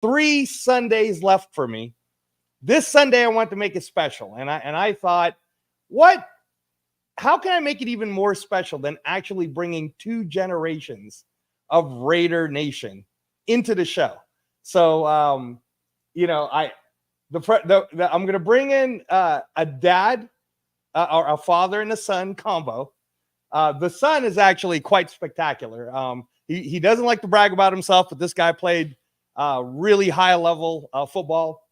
3 Sundays left for me. This Sunday, I want to make it special. And I thought, how can I make it even more special than actually bringing 2 generations of Raider Nation into the show? So, I'm going to bring in a dad or a father and a son combo. The son is actually quite spectacular. He doesn't like to brag about himself, but this guy played really high level football.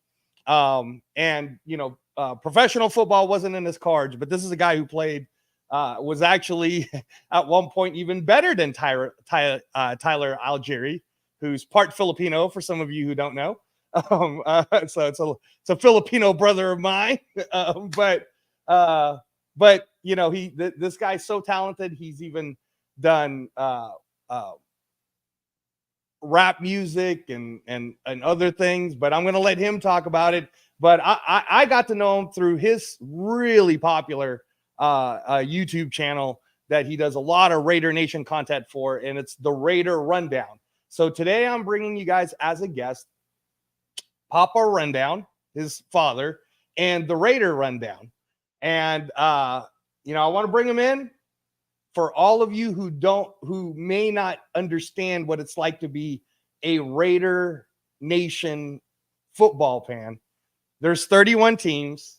Professional football wasn't in his cards, but this is a guy who played, was actually at one point even better than Tyler Algieri, who's part Filipino for some of you who don't know. So it's a Filipino brother of mine. But this guy's so talented. He's even done rap music and other things, but I'm going to let him talk about it. But I got to know him through his really popular YouTube channel that he does a lot of Raider Nation content for, and it's the Raider Rundown. So today I'm bringing you guys as a guest Papa Rundown, his father, and the Raider Rundown. And I want to bring him in for all of you who may not understand what it's like to be a Raider Nation football fan. There's 31 teams,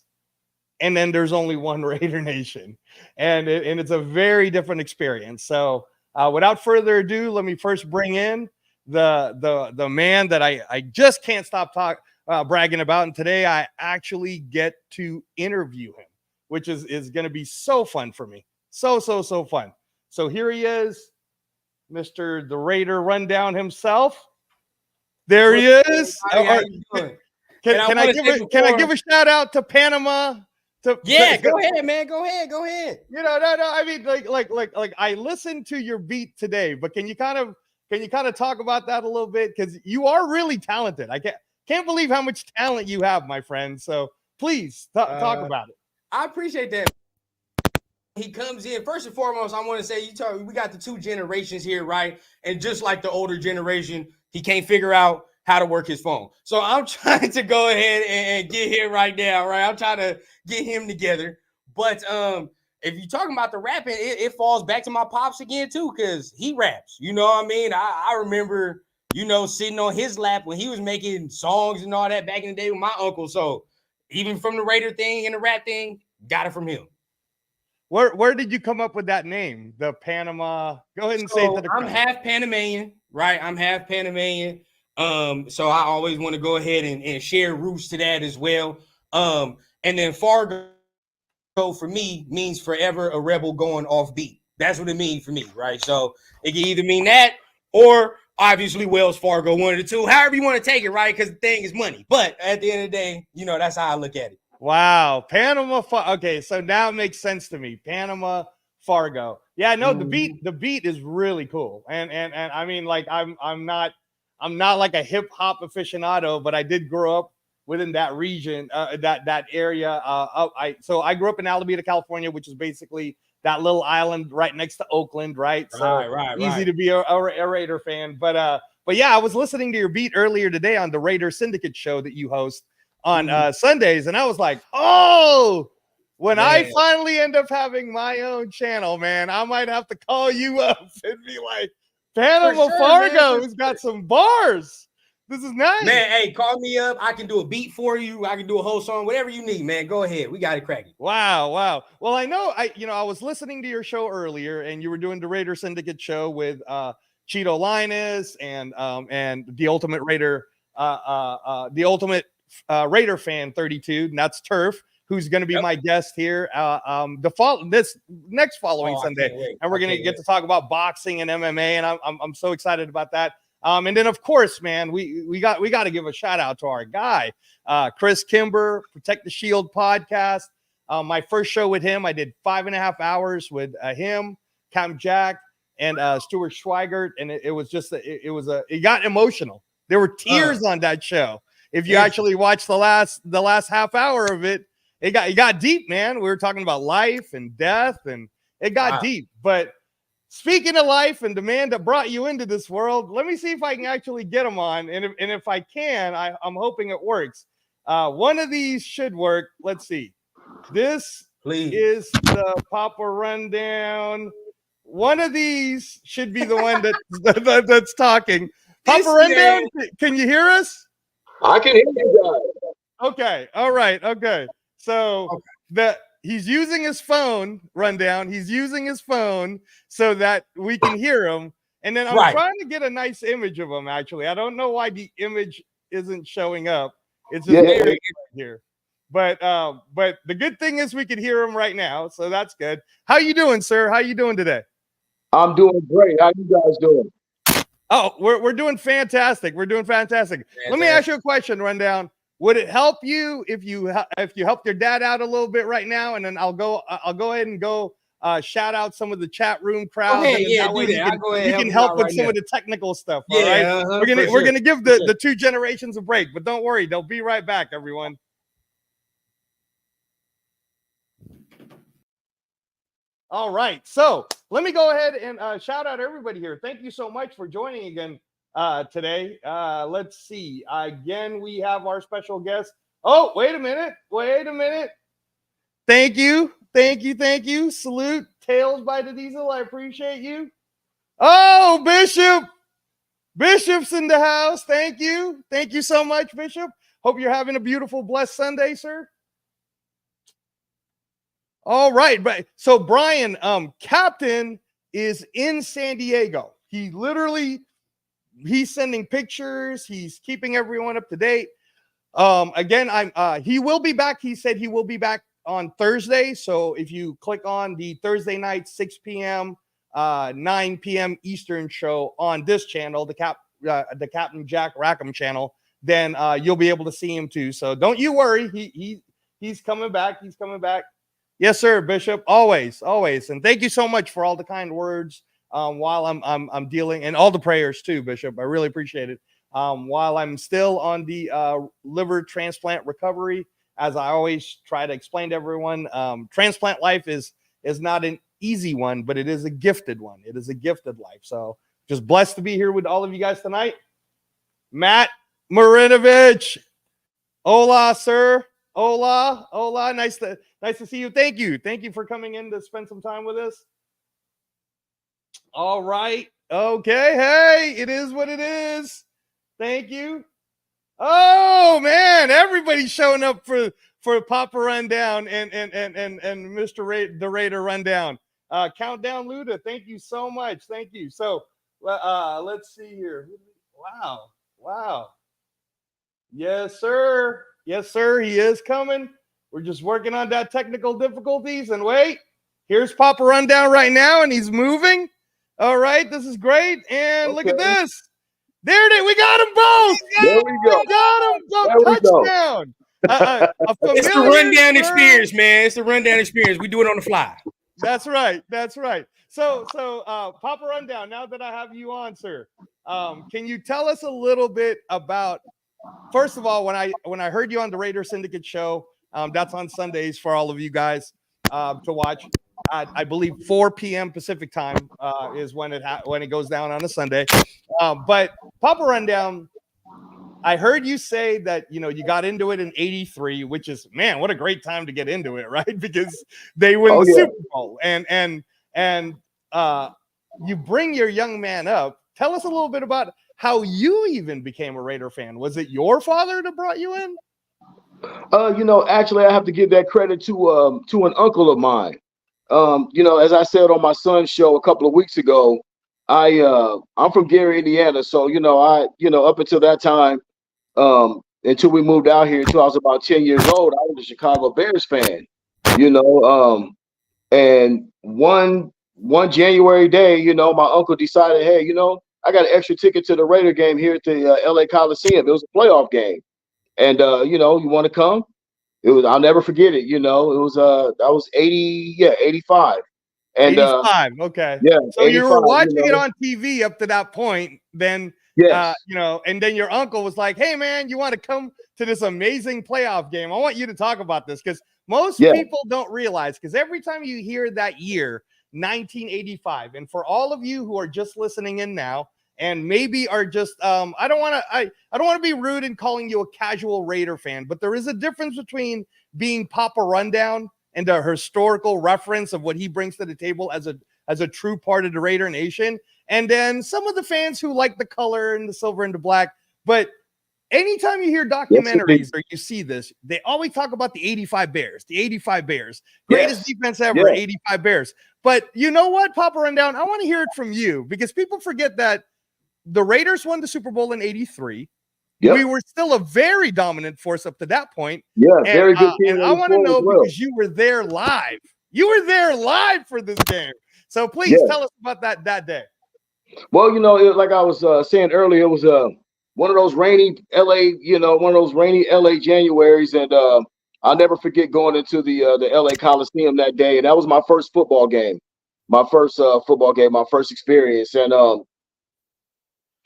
and then there's only one Raider Nation, and it's a very different experience. So without further ado, let me first bring in the man that I just can't stop bragging about, and today I actually get to interview him, which is going to be so fun for me. So fun. So here he is, Mr. the Raider Rundown himself. There he is. Can I give a shout out to Panama? Go ahead, man. Go ahead. No. I mean, like I listened to your beat today, but can you kind of talk about that a little bit? Because you are really talented. I can't believe how much talent you have, my friend. So please talk about it. I appreciate that. He comes in, first and foremost, I want to say, we got the 2 generations here, right? And just like the older generation, he can't figure out how to work his phone. So I'm trying to go ahead and get here right now, right? I'm trying to get him together. But if you're talking about the rapping, it falls back to my pops again, too, because he raps. You know what I mean? I remember, sitting on his lap when he was making songs and all that back in the day with my uncle. So even from the Raider thing and the rap thing, got it from him. Where did you come up with that name? The Panama. Go ahead and say it to the crowd. I'm half Panamanian, right? I'm half Panamanian. So I always want to go ahead and share roots to that as well. And then Fargo for me means forever a rebel going off beat. That's what it means for me, right? So it can either mean that or obviously Wells Fargo, one of the two. However you want to take it, right? Because the thing is money. But at the end of the day, that's how I look at it. Wow, Panama. Okay, so now it makes sense to me. Panama Fargo. Yeah, no, the beat is really cool, and I mean, like I'm not like a hip hop aficionado, but I did grow up within that region, that area. I grew up in Alameda, California, which is basically that little island right next to Oakland, right? So easy to be a Raider fan, but yeah, I was listening to your beat earlier today on the Raider Syndicate show that you host on Sundays, and I was like, when I finally end up having my own channel, man, I might have to call you up and be like, Panama Fargo's got some bars. This is nice, man. Hey, call me up. I can do a beat for you. I can do a whole song, whatever you need, man. Go ahead. We got it cracking. Wow. Well, I know I was listening to your show earlier, and you were doing the Raider Syndicate show with Cheeto Linus and the Ultimate Raider, the Ultimate Raider Fan 32, and that's Turf, who's going to be my guest here this next following Sunday, and we're going to get to talk about boxing and MMA, and I'm so excited about that. And then of course, man, we got to give a shout out to our guy, Chris Kimber, Protect the Shield podcast. My first show with him, I did 5.5 hours with him, Cam Jack, and Stuart Schweigert, and it got emotional. There were tears on that show. If you actually watch the last half hour of it, it got deep, man. We were talking about life and death, and it got deep. But speaking of life and the man that brought you into this world, let me see if I can actually get him on. And if I can, I'm hoping it works. One of these should work. Let's see. This is the Papa Rundown. One of these should be the one that's talking. Papa Rundown, can you hear us? I can hear you guys. Okay. All right. Okay. So he's using his phone, Rundown. He's using his phone so that we can hear him. And then I'm trying to get a nice image of him, actually. I don't know why the image isn't showing up. It's just here. But the good thing is we can hear him right now. So that's good. How you doing, sir? How you doing today? I'm doing great. How you guys doing? Oh, we're doing fantastic. We're doing fantastic. Let me ask you a question, Rundown. Would it help you if you helped your dad out a little bit right now, and then I'll go ahead and go shout out some of the chat room crowd. You can help with some of the technical stuff. All right, we're gonna give the two generations a break, but don't worry, they'll be right back, everyone. All right, so let me go ahead and shout out everybody here. Thank you so much for joining again today. Let's see. Again, we have our special guest. Oh, wait a minute. Thank you. Salute. Tails by the Diesel. I appreciate you. Oh, Bishop's in the house. Thank you so much, Bishop. Hope you're having a beautiful, blessed Sunday, sir. All right, but so Brian, Captain is in San Diego. He's sending pictures. He's keeping everyone up to date. Again, he will be back. He said he will be back on Thursday. So if you click on the Thursday night 6 p.m., 9 p.m. Eastern show on this channel, the Captain Jack Rackham channel, then you'll be able to see him too. So don't you worry. He's coming back. He's coming back. Yes, sir, Bishop. Always. And thank you so much for all the kind words while I'm dealing, and all the prayers too, Bishop. I really appreciate it. While I'm still on the liver transplant recovery, as I always try to explain to everyone, transplant life is not an easy one, but it is a gifted one. It is a gifted life. So just blessed to be here with all of you guys tonight. Matt Marinovich. Hola, sir. Hola. Nice to see you. Thank you for coming in to spend some time with us. All right. Okay. Hey, it is what it is. Thank you. Oh man, everybody's showing up for Papa Rundown and Mr. the Raider Rundown. Countdown Luda. Thank you so much. Thank you. So let's see here. Wow. Yes, sir. He is coming. We're just working on that technical difficulties. And wait, here's Papa Rundown right now, and he's moving. All right, this is great. And look at this. There it is. We got them both. There we go. We got them both. Touchdown. It's the rundown experience, man. It's the rundown experience. We do it on the fly. That's right. So Papa Rundown, now that I have you on, sir, can you tell us a little bit about, first of all, when I heard you on the Raider Syndicate show, that's on Sundays for all of you guys to watch. I believe 4 p.m. Pacific time is when it goes down on a Sunday. But Papa Rundown, I heard you say that you got into it in '83, which is, man, what a great time to get into it, right? Because they win the Super Bowl, and you bring your young man up. Tell us a little bit about how you even became a Raider fan. Was it your father that brought you in? Actually, I have to give that credit to an uncle of mine. As I said on my son's show a couple of weeks ago, I'm from Gary, Indiana. So, up until that time, until we moved out here, until I was about 10 years old, I was a Chicago Bears fan, and one January day, my uncle decided, hey, I got an extra ticket to the Raider game here at the LA Coliseum. It was a playoff game. And, you want to come? I'll never forget it. It was, that was 85. And 85. Okay. Yeah. So you were watching it on TV up to that point, then, yes. And then your uncle was like, hey man, you want to come to this amazing playoff game? I want you to talk about this, because most people don't realize, because every time you hear that year, 1985. And for all of you who are just listening in now, and maybe are just I don't want to be rude in calling you a casual Raider fan, but there is a difference between being Papa Rundown and a historical reference of what he brings to the table as a true part of the Raider Nation, and then some of the fans who like the color and the silver and the black. But anytime you hear documentaries or you see this, they always talk about the 85 Bears, the 85 Bears, greatest defense ever, 85 Bears. But you know what, Papa Rundown, I want to hear it from you, because people forget that the Raiders won the Super Bowl in 83. Yep. We were still a very dominant force up to that point. Yeah, very good team. And I want to know, because you were there live. You were there live for this game. So please tell us about that day. Well, you know, like I was saying earlier, it was one of those rainy LA, one of those rainy LA Januaries, and I'll never forget going into the LA Coliseum that day, and that was my first football game, my first experience, and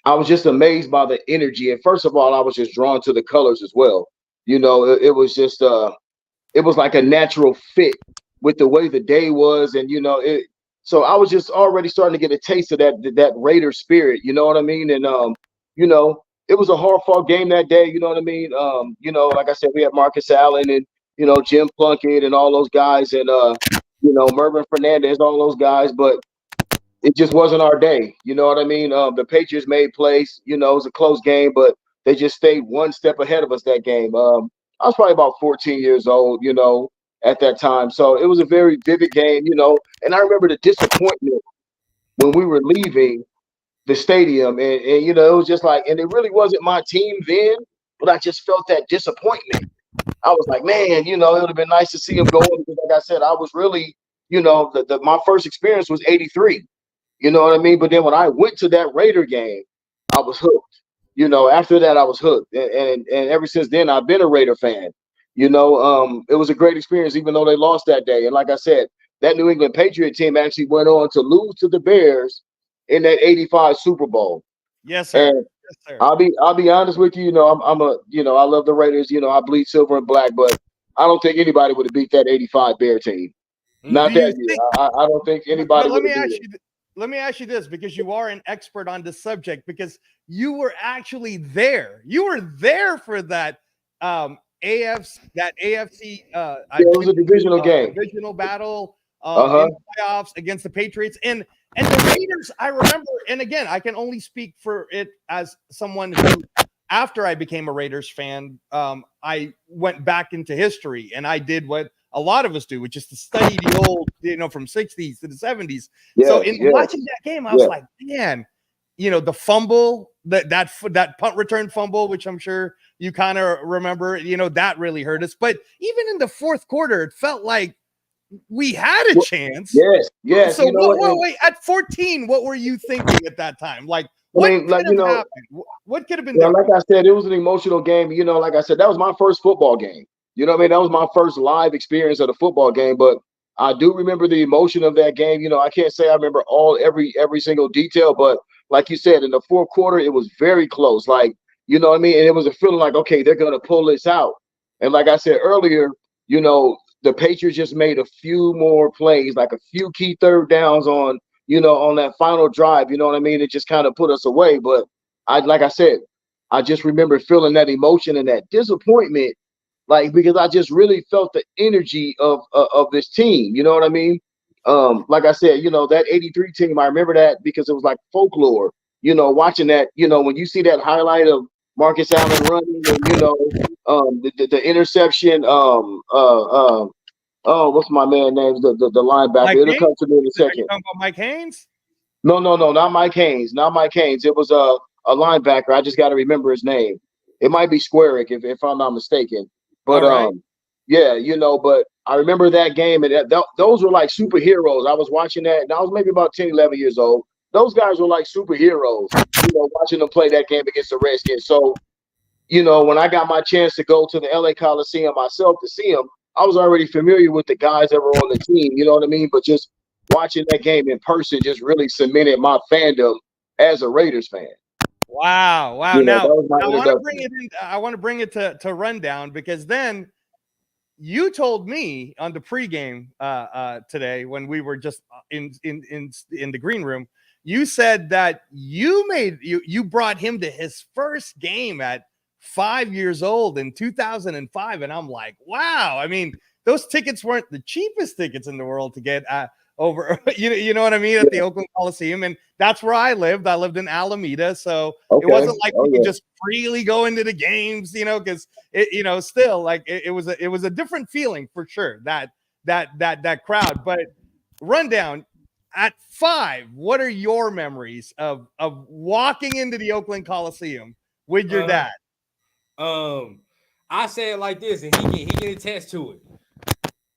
I was just amazed by the energy. And first of all, I was just drawn to the colors as well. You know, it was just it was like a natural fit with the way the day was, and so I was just already starting to get a taste of that Raider spirit. You know what I mean? And it was a hard-fought game that day. You know what I mean? Like I said, we had Marcus Allen and Jim Plunkett and all those guys, and Mervin Fernandez, all those guys, but it just wasn't our day. You know what I mean? The Patriots made plays. It was a close game, but they just stayed one step ahead of us that game. I was probably about 14 years old, at that time. So it was a very vivid game, and I remember the disappointment when we were leaving the stadium, and it was just like, and it really wasn't my team then, but I just felt that disappointment. I was like, man, it would have been nice to see him go, because like I said, I was really, my first experience was 83. You know what I mean? But then when I went to that Raider game, I was hooked. After that, I was hooked. And ever since then, I've been a Raider fan. It was a great experience, even though they lost that day. And like I said, that New England Patriot team actually went on to lose to the Bears in that 85 Super Bowl. Yes, sir. And yes, sir. I'll be honest with you. I love the Raiders. I bleed silver and black, but I don't think anybody would have beat that 85 Bear team. Not that year. I don't think anybody would have beat it. Let me ask you this, because you are an expert on this subject, because you were actually there. You were there for that AFC. It was a divisional game, divisional battle in the playoffs against the Patriots, and the Raiders. I remember, and again, I can only speak for it as someone who, after I became a Raiders fan, I went back into history, and I did what a lot of us do, which is to study the old, from 60s to the 70s. So in watching that game, I was like, man, the fumble, that punt return fumble, which I'm sure you kind of remember, that really hurt us. But even in the fourth quarter, it felt like we had a chance. Yes. So wait, at 14, what were you thinking at that time? Like, what could have happened? What could have been there? Like I said, it was an emotional game. Like I said, that was my first football game. You know what I mean? That was my first live experience of the football game, but I do remember the emotion of that game. I can't say I remember every single detail, but like you said, in the fourth quarter, it was very close. Like, you know what I mean? And it was a feeling like, okay, they're going to pull this out. And like I said earlier, the Patriots just made a few more plays, like a few key third downs on that final drive. You know what I mean? It just kind of put us away. But like I said, I just remember feeling that emotion and that disappointment. Like, because I just really felt the energy of this team, you know what I mean? Like I said, that 83 team, I remember that because it was like folklore, watching that, when you see that highlight of Marcus Allen running and, the interception, what's my man name? The linebacker. It'll come to me in a second. You talking about Mike Haynes? No, not Mike Haynes. Not Mike Haynes. It was a linebacker. I just got to remember his name. It might be Squarick if I'm not mistaken. But but I remember that game, and those were like superheroes. I was watching that, and I was maybe about 10, 11 years old. Those guys were like superheroes, watching them play that game against the Redskins. So, when I got my chance to go to the LA Coliseum myself to see them, I was already familiar with the guys that were on the team, you know what I mean? But just watching that game in person just really cemented my fandom as a Raiders fan. Wow. Now I want to bring it to Rundown, because then you told me on the pregame today when we were just in the green room, you said that you brought him to his first game at 5 years old in 2005, and I'm like, wow. I mean, those tickets weren't the cheapest tickets in the world to get over, you know what I mean, at the Oakland Coliseum, and that's where I lived. I lived in Alameda, so it wasn't like we could just freely go into the games, because it, still like it was a different feeling for sure. That crowd. But Rundown, at 5, what are your memories of walking into the Oakland Coliseum with your dad? I say it like this, and he can attest to it.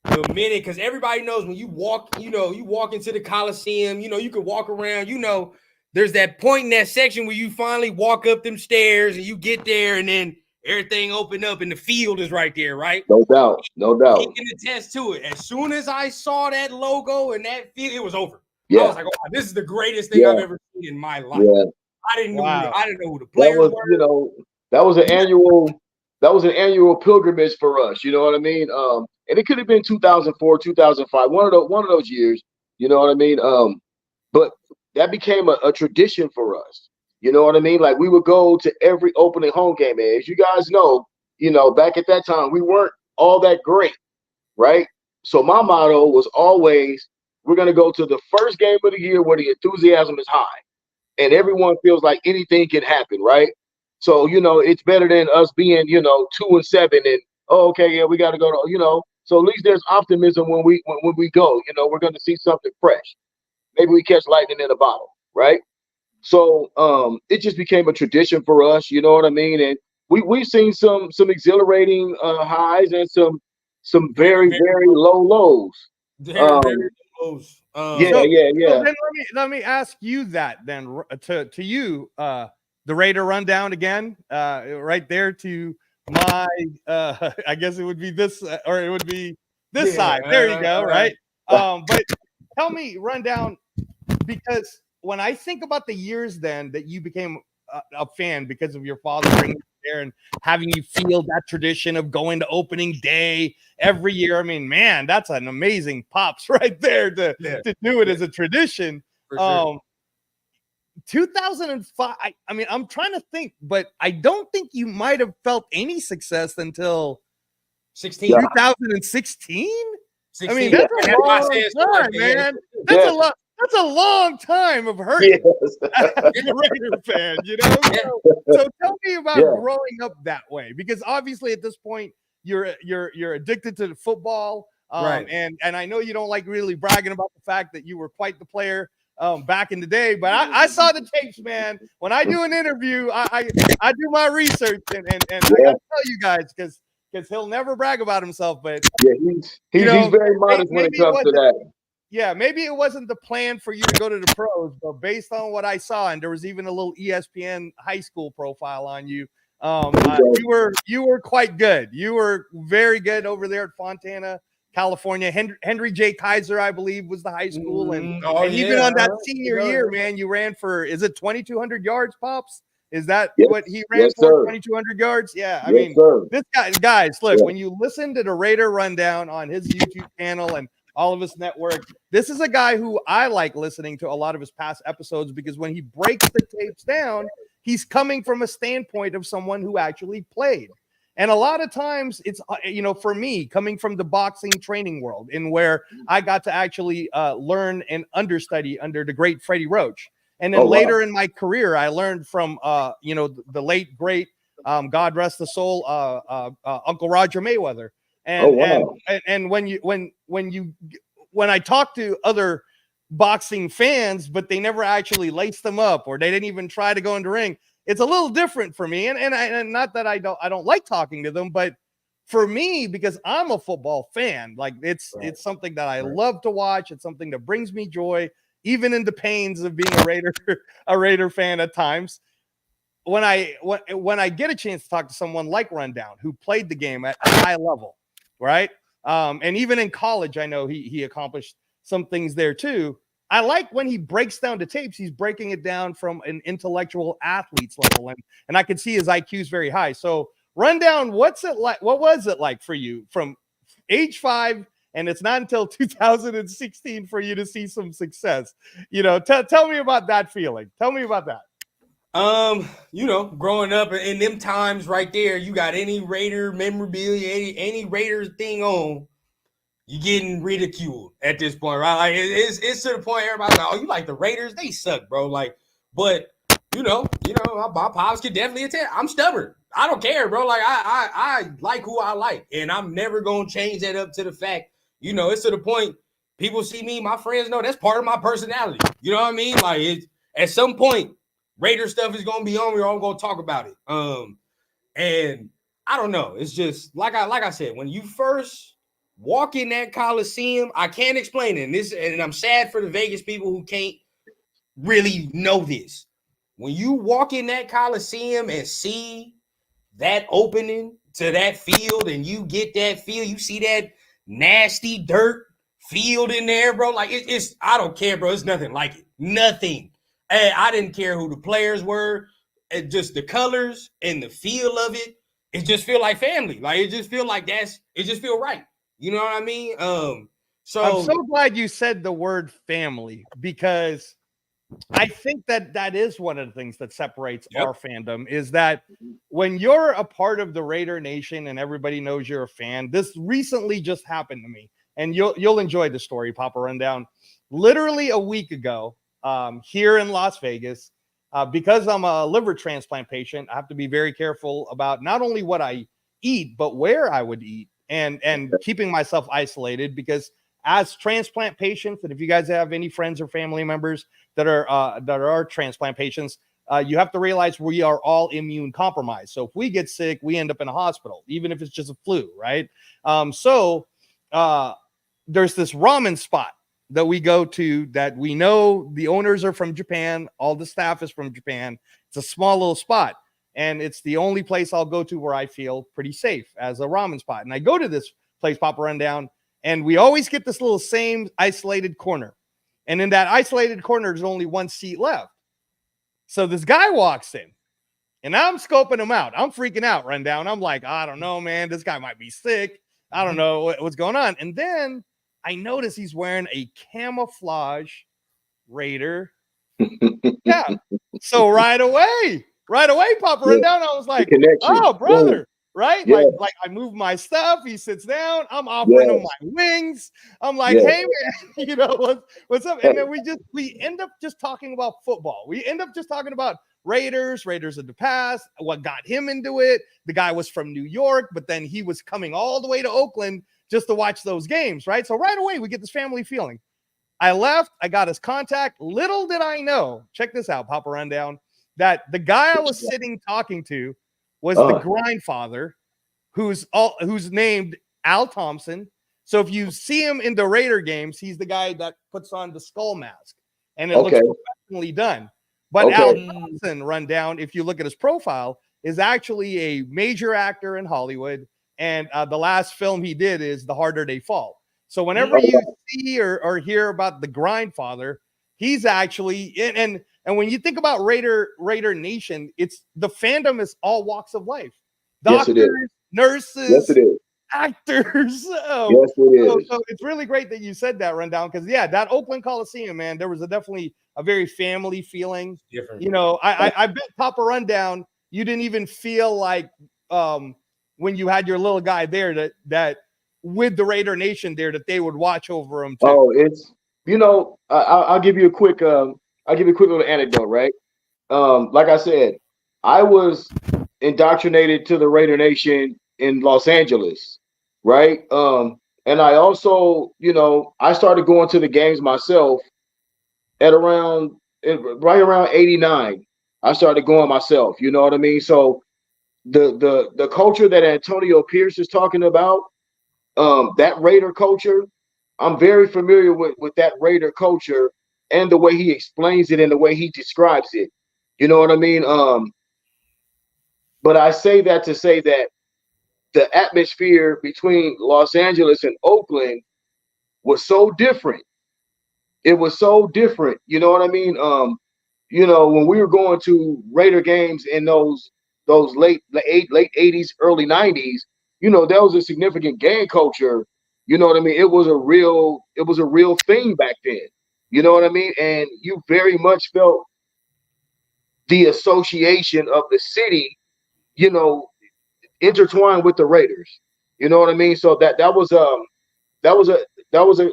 The minute, because everybody knows when you walk, you walk into the Coliseum, you can walk around, there's that point in that section where you finally walk up them stairs and you get there, and then everything opened up and the field is right there, right? No doubt. He can attest to it. As soon as I saw that logo and that field, it was over. Yeah. I was like, oh, this is the greatest thing I've ever seen in my life. Yeah. I didn't know who the players were. That was an annual pilgrimage for us. You know what I mean? And it could have been 2004, 2005, one of those years. You know what I mean? But that became a tradition for us. You know what I mean? Like, we would go to every opening home game. And as you guys know, back at that time, we weren't all that great, right? So my motto was always, we're going to go to the first game of the year where the enthusiasm is high and everyone feels like anything can happen, right? So, it's better than us being, 2-7 and, oh, okay, yeah, we got to go to, so at least there's optimism when we go, we're going to see something fresh. Maybe we catch lightning in a bottle, right? So it just became a tradition for us, you know what I mean? And we've seen some exhilarating highs and some very, very low lows. Very lows. So then let me ask you that then, to you, the Raider Rundown again, right there to my, I guess it would be this, or it would be this side. There you go, right? But tell me, Rundown, because when I think about the years then that you became a fan because of your father bringing you there and having you feel that tradition of going to opening day every year, I mean, man, that's an amazing pops right there to do it as a tradition. For sure. 2005, I mean, I'm trying to think, but I don't think you might have felt any success until 2016. I mean, that's a long time, man. That's a long time of hurting as a Raider fan, So tell me about growing up that way, because obviously at this point you're addicted to the football, right? And I know you don't like really bragging about the fact that you were quite the player back in the day, but I saw the tapes, man. When I do an interview, I do my research, and I gotta tell you guys, because he'll never brag about himself, but he's very modest when it comes to that. Yeah, maybe it wasn't the plan for you to go to the pros, but based on what I saw, and there was even a little ESPN high school profile on you, you were quite good. You were very good over there at Fontana, California. Henry J. Kaiser, I believe, was the high school, and even on that senior year, man, you ran for, is it 2,200 yards, Pops? Is that what he ran for? 2,200 yards? Yeah, I mean, this guys, look, when you listen to the Raider Rundown on his YouTube channel and all of his network, this is a guy who I like listening to a lot of his past episodes, because when he breaks the tapes down, he's coming from a standpoint of someone who actually played. And a lot of times it's, for me, coming from the boxing training world, in where I got to actually learn and understudy under the great Freddie Roach. And then later in my career, I learned from, the late, great, God rest the soul, Uncle Roger Mayweather. And when I talk to other boxing fans, but they never actually lace them up, or they didn't even try to go in the ring, it's a little different for me. And not that I don't like talking to them, but for me, because I'm a football fan, like it's something that I love to watch. It's something that brings me joy, even in the pains of being a Raider fan at times. When I get a chance to talk to someone like Rundown, who played the game at a high level, right? And even in college, I know he accomplished some things there too. I like when he breaks down the tapes, he's breaking it down from an intellectual athlete's level. And I can see his IQ is very high. So Rundown, what was it like for you from age 5, and it's not until 2016 for you to see some success. You know, tell me about that feeling. Tell me about that. You know, growing up in them times right there, you got any Raider memorabilia, any Raider thing on, you getting ridiculed at this point, right? Like it's to the point everybody's like, oh, you like the Raiders? They suck, bro. Like, but you know, my pops can definitely attest. I'm stubborn. I don't care, bro. Like I like who I like, and I'm never gonna change that up to the fact, you know, it's to the point people see me, my friends know that's part of my personality. You know what I mean? Like it's at some point, Raider stuff is gonna be on. We're all gonna talk about it. And I don't know. It's just like I said, when you first walk in that Coliseum, I can't explain it. And I'm sad for the Vegas people who can't really know this. When you walk in that Coliseum and see that opening to that field, and you get that field, you see that nasty dirt field in there, bro. Like it's I don't care, bro. It's nothing like it. Nothing. And I didn't care who the players were. It just the colors and the feel of it. It just feel like family. Like it just feel like it just feel right. You know what I mean? So I'm so glad you said the word family, because I think that is one of the things that separates our fandom, is that when you're a part of the Raider Nation and everybody knows you're a fan. This recently just happened to me, and you'll enjoy the story, Papa Rundown. Literally a week ago, here in Las Vegas, because I'm a liver transplant patient, I have to be very careful about not only what I eat, but where I would eat, and keeping myself isolated, because as transplant patients, and if you guys have any friends or family members that are transplant patients, you have to realize we are all immune compromised. So if we get sick, we end up in a hospital, even if it's just a flu, right? So there's this ramen spot that we go to that we know the owners are from Japan. All the staff is from Japan. It's a small little spot, and it's the only place I'll go to where I feel pretty safe as a ramen spot. And I go to this place, Papa Rundown, and we always get this little same isolated corner. And in that isolated corner, there's only one seat left. So this guy walks in, and I'm scoping him out. I'm freaking out, Rundown. I'm like, I don't know, man. This guy might be sick. I don't know what's going on. And then I notice he's wearing a camouflage Raider cap. So right away, Papa Rundown, I was like, oh, brother. Right? Yeah. Like I move my stuff. He sits down. I'm offering him my wings. I'm like, hey man, you know, what's up? And then we end up just talking about football. We end up just talking about Raiders of the past, what got him into it. The guy was from New York, but then he was coming all the way to Oakland just to watch those games, right? So right away, we get this family feeling. I left. I got his contact. Little did I know, check this out, Papa Rundown, that the guy I was sitting talking to was the grandfather, who's named Al Thompson. So if you see him in the Raider games, he's the guy that puts on the skull mask, and it looks professionally done. But Al Thompson, Rundown, if you look at his profile, is actually a major actor in Hollywood, and the last film he did is The Harder They Fall. So whenever you see or hear about the grandfather, he's actually and when you think about Raider Nation, it's the fandom is all walks of life. Doctors, nurses, actors. So it's really great that you said that, Rundown, because that Oakland Coliseum, man, there was definitely a very family feeling. Different. You know, I bet Papa Rundown, you didn't even feel like when you had your little guy there that with the Raider Nation there that they would watch over him too. Oh, it's, you know, I'll give you a quick little anecdote, right? Like I said, I was indoctrinated to the Raider Nation in Los Angeles, right? And I also, you know, I started going to the games myself at right around 89. I started going myself, you know what I mean? So the culture that Antonio Pierce is talking about, that Raider culture, I'm very familiar with that Raider culture and the way he explains it and the way he describes it. You know what I mean? But I say that to say that the atmosphere between Los Angeles and Oakland was so different. It was so different. You know what I mean? You know, when we were going to Raider games in those late 80s, early 90s, you know, there was a significant gang culture You know what I mean? It was a real thing back then. You know what I mean? And you very much felt the association of the city, you know, intertwined with the Raiders. You know what I mean? So that was a that was a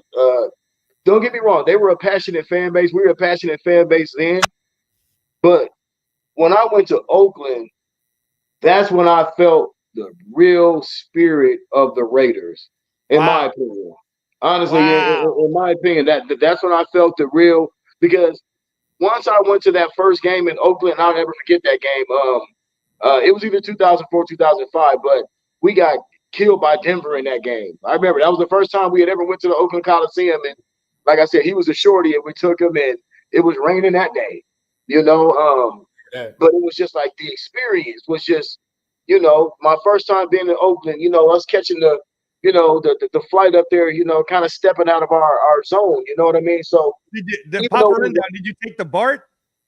don't get me wrong, they were a passionate fan base. We were a passionate fan base then. But when I went to Oakland, that's when I felt the real spirit of the Raiders, in my Wow. opinion. Honestly, Wow. in my opinion, that's when I felt the real, because once I went to that first game in Oakland, I'll never forget that game. It was either 2004, 2005, but we got killed by Denver in that game. I remember that was the first time we had ever went to the Oakland Coliseum, and like I said, he was a shorty, and we took him, and it was raining that day. You know, Yeah. but it was just like the experience was just, you know, my first time being in Oakland. You know, us catching the, you know, the flight up there. You know, kind of stepping out of our zone. You know what I mean? So Did you, the even Papa though we Rundown, did you take the BART?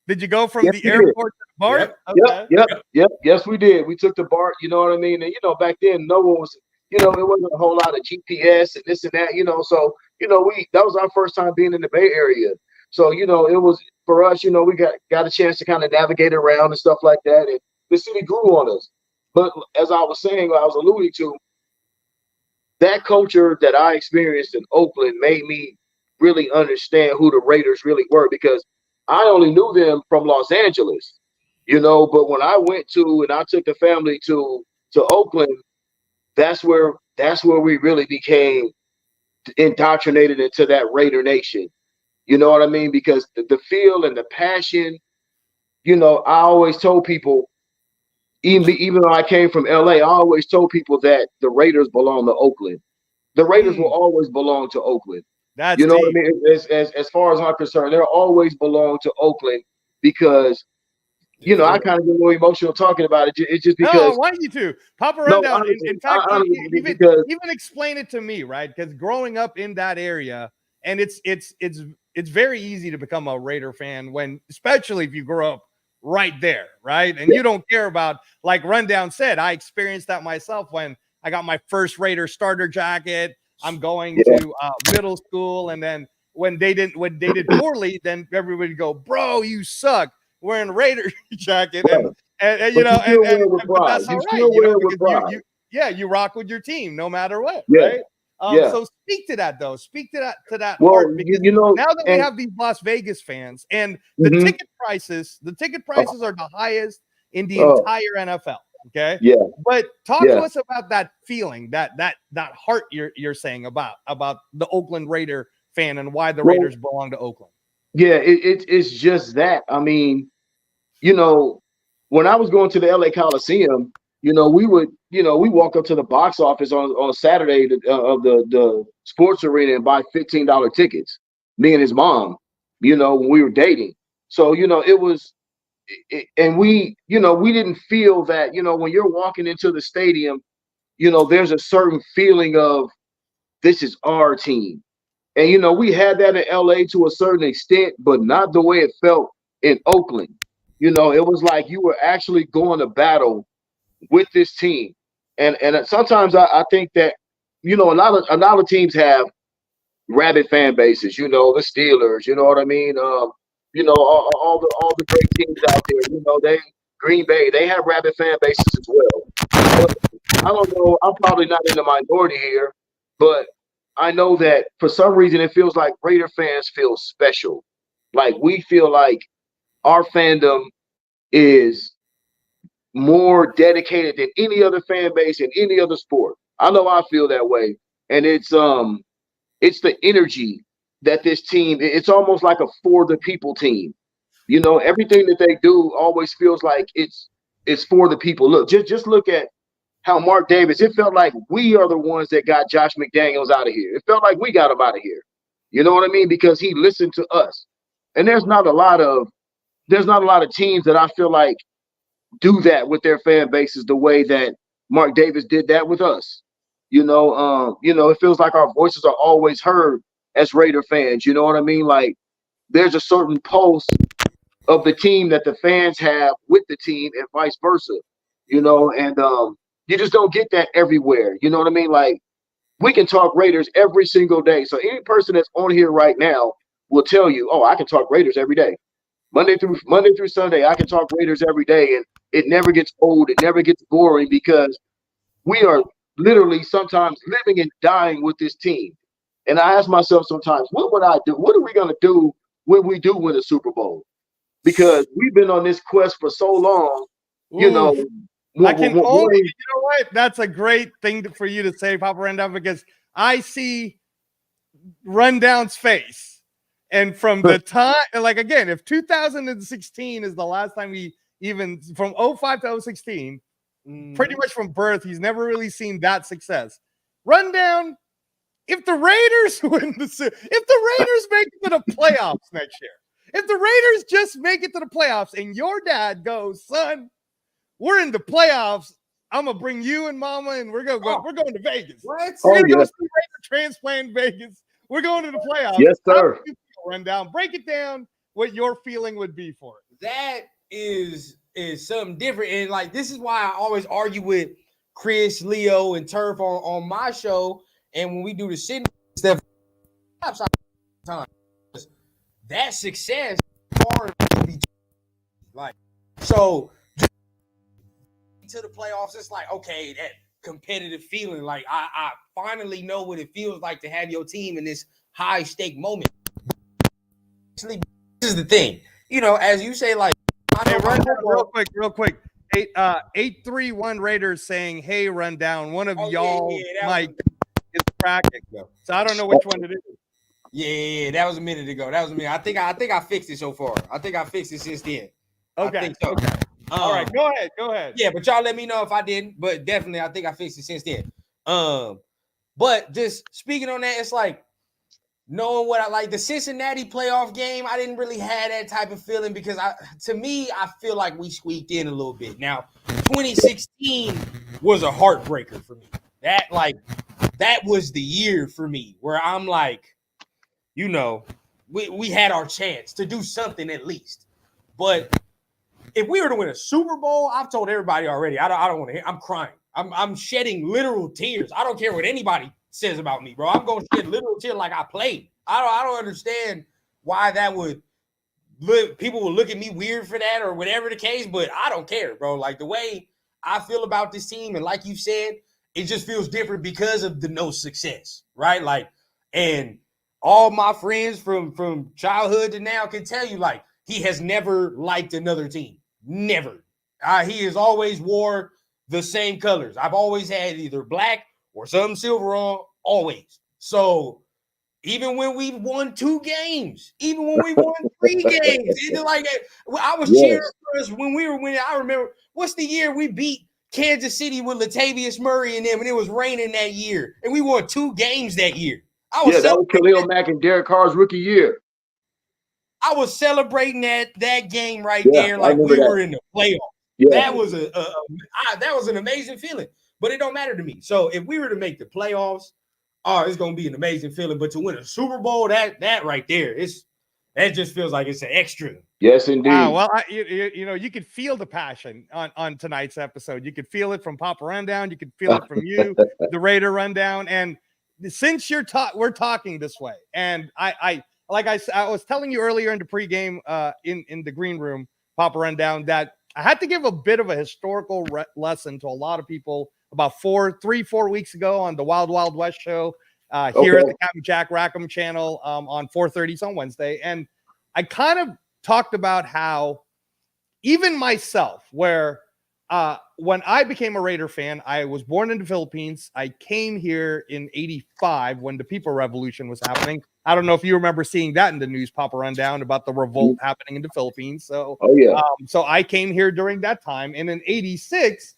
Did you go from yes, the we did. airport to the BART? Okay. Yep. Yes, we did. We took the BART, you know what I mean? And, you know, back then, no one was, you know, it wasn't a whole lot of GPS and this and that, you know. So, you know, that was our first time being in the Bay Area. So, you know, it was for us, you know, we got a chance to kind of navigate around and stuff like that. And the city grew on us. But as I was saying, I was alluding to, that culture that I experienced in Oakland made me really understand who the Raiders really were, because I only knew them from Los Angeles, you know. But when I went to and I took the family to Oakland, that's where we really became indoctrinated into that Raider Nation. You know what I mean? Because the feel and the passion, you know, I always told people, even though I came from LA, I always told people that the Raiders belong to Oakland. The Raiders will Hmm, always belong to Oakland. that's You know what I deep. mean? As far as I'm concerned, they'll always belong to Oakland, because, you Yes, know, I sir. kind of get a little emotional talking about it. It's just No, I because, want you to. Papa no, Rundown. In fact, honestly, even because even explain it to me, right? Because growing up in that area, and it's very easy to become a Raider fan when, especially if you grow up right there, right? And yeah, you don't care about, like Rundown said, I experienced that myself when I got my first Raider starter jacket. I'm going yeah, to middle school, and then when they did poorly, then everybody would go, "Bro, you suck," wearing a Raider jacket, right. and you But you know, still wear it with but pride. that's You all right, still you wear know, it with because pride. you rock with your team no matter what, Yeah, right? yeah. So speak to that though. Speak to that Well, heart, because you know, now that we and have these Las Vegas fans, and mhm. the ticket Oh, prices are the highest in the oh, entire NFL. Okay. yeah, But talk to yeah. us about that feeling, that heart you're saying about the Oakland Raider fan and why the Well, Raiders belong to Oakland. yeah. It's just that. I mean, you know, when I was going to the LA Coliseum, you know, we walk up to the box office on Saturday of the sports arena and buy $15 tickets. Me and his mom, you know, when we were dating. So, you know, and we didn't feel that, you know, when you're walking into the stadium, you know, there's a certain feeling of, this is our team. And, you know, we had that in LA to a certain extent, but not the way it felt in Oakland. You know, it was like you were actually going to battle with this team. And sometimes I think that, you know, a lot of teams have rabid fan bases, you know, the Steelers, you know what I mean? You know, all the great teams out there, you know, Green Bay, they have rabid fan bases as well. But I don't know, I'm probably not in the minority here, but I know that for some reason it feels like Raider fans feel special. Like we feel like our fandom is more dedicated than any other fan base in any other sport. I know I feel that way. And it's the energy that this team, it's almost like a for the people team. You know, everything that they do always feels like it's for the people. Look, just look at how Mark Davis, it felt like we are the ones that got Josh McDaniels out of here. It felt like we got him out of here. You know what I mean? Because he listened to us. And there's not a lot of teams that I feel like do that with their fan bases the way that Mark Davis did that with us. You know, it feels like our voices are always heard as Raider fans. You know what I mean? Like there's a certain pulse of the team that the fans have with the team and vice versa. You know, and you just don't get that everywhere. You know what I mean? Like we can talk Raiders every single day. So any person that's on here right now will tell you, oh, I can talk Raiders every day. Monday through Sunday, I can talk Raiders every day, and it never gets old. It never gets boring because we are literally sometimes living and dying with this team. And I ask myself sometimes, what would I do? What are we going to do when we do win a Super Bowl? Because we've been on this quest for so long, you know. I can only, you know what? That's a great thing for you to say, Papa Rundown, because I see Rundown's face. And from the time, like, again, if 2016 is the last time he even, from 05 to 016, pretty much from birth, he's never really seen that success. Rundown, if the Raiders win if the Raiders make it to the playoffs next year, if the Raiders just make it to the playoffs and your dad goes, son, we're in the playoffs, I'm gonna bring you and Mama, and we're going to Vegas. What? We're gonna go see Raider Transplant in Vegas. We're going to the playoffs. Yes, sir. Rundown. Break it down what your feeling would be for it. That is something different. And like, this is why I always argue with Chris, Leo, and Turf on my show. And when we do the shit stuff, that success hard to be like, so to the playoffs, it's like, okay, that competitive feeling. Like I finally know what it feels like to have your team in this high stake moment. This is the thing, you know, as you say, like, hey, real quick. 831 Raiders saying, hey, Rundown. One of y'all mic is cracking. So I don't know which one it is. Yeah, that was a minute ago. I think I fixed it so far. I think I fixed it since then. Okay. I think so. Okay. All right, go ahead. Yeah, but y'all let me know if I didn't. But definitely, I think I fixed it since then. But just speaking on that, it's like knowing what I like. The Cincinnati playoff game, I didn't really have that type of feeling because to me, I feel like we squeaked in a little bit. Now, 2016 was a heartbreaker for me. That was the year for me where I'm like, you know, we had our chance to do something at least. But if we were to win a Super Bowl, I've told everybody already, I don't want to hear. I'm crying. I'm shedding literal tears. I don't care what anybody says about me, bro. I'm going to shed literal tears like I played. I don't understand why that would people will look at me weird for that or whatever the case, but I don't care, bro. Like the way I feel about this team, and like you said, it just feels different because of the no success, right? Like, and all my friends from childhood to now can tell you, like, he has never liked another team. Never. He has always wore the same colors. I've always had either black or some silver on, always. So even when we won 2 games, even when we won 3 games, either like that, I was cheering for us when we were winning. I remember, what's the year we beat Kansas City with Latavius Murray and them, and it was raining that year, and we won 2 games that year. That was Khalil Mack and Derek Carr's rookie year. I was celebrating that game right there, like we were in the playoffs. Yeah. That was that was an amazing feeling, but it don't matter to me. So if we were to make the playoffs, it's gonna be an amazing feeling. But to win a Super Bowl, that right there, that just feels like it's an extra. Yes, indeed. Wow. Well, you know, you could feel the passion on tonight's episode. You could feel it from Papa Rundown. You could feel it from you, the Raider Rundown. And since we're talking this way, and I was telling you earlier in the pregame in the green room, Papa Rundown, that I had to give a bit of a historical lesson to a lot of people about 4 weeks ago on the Wild Wild West show here at the Captain Jack Rackham channel on 4:30 on Wednesday. And I kind of talked about how even myself, where when I became a Raider fan, I was born in the Philippines. I came here in '85 when the People Revolution was happening. I don't know if you remember seeing that in the news, Papa Rundown, about the revolt happening in the Philippines. So, so I came here during that time. And in '86,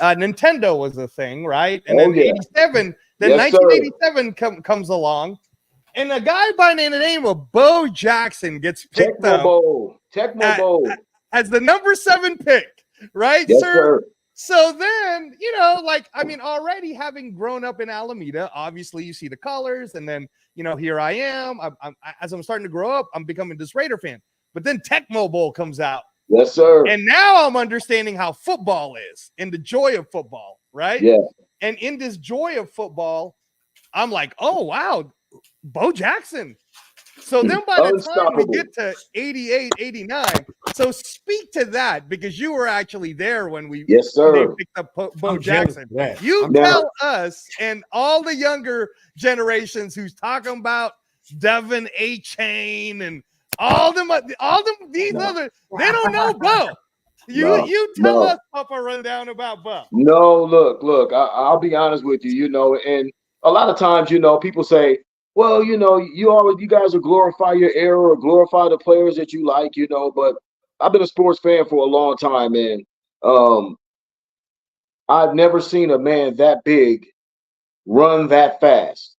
Nintendo was a thing, right? And then '87, then 1987 comes along, and a guy by the name of Bo Jackson gets picked up as the number 7 pick, right, sir? So then, already having grown up in Alameda, obviously you see the colors, and then, here I am. As I'm starting to grow up, I'm becoming this Raider fan. But then Tecmo Bowl comes out. Yes, sir. And now I'm understanding how football is and the joy of football, right? Yeah. And in this joy of football, I'm like, oh, wow, Bo Jackson. So then by the time we get to 88, 89, so speak to that, because you were actually there when we they picked up Bo Jackson. You tell us and all the younger generations who's talking about Devin A. Chain and all them these other, they don't know Bo. You tell us, Papa, rundown about Bo. No, look, I'll be honest with you, you know, and a lot of times, you know, people say, well, you know, you guys will glorify your era or glorify the players that you like, you know, but I've been a sports fan for a long time, and I've never seen a man that big run that fast.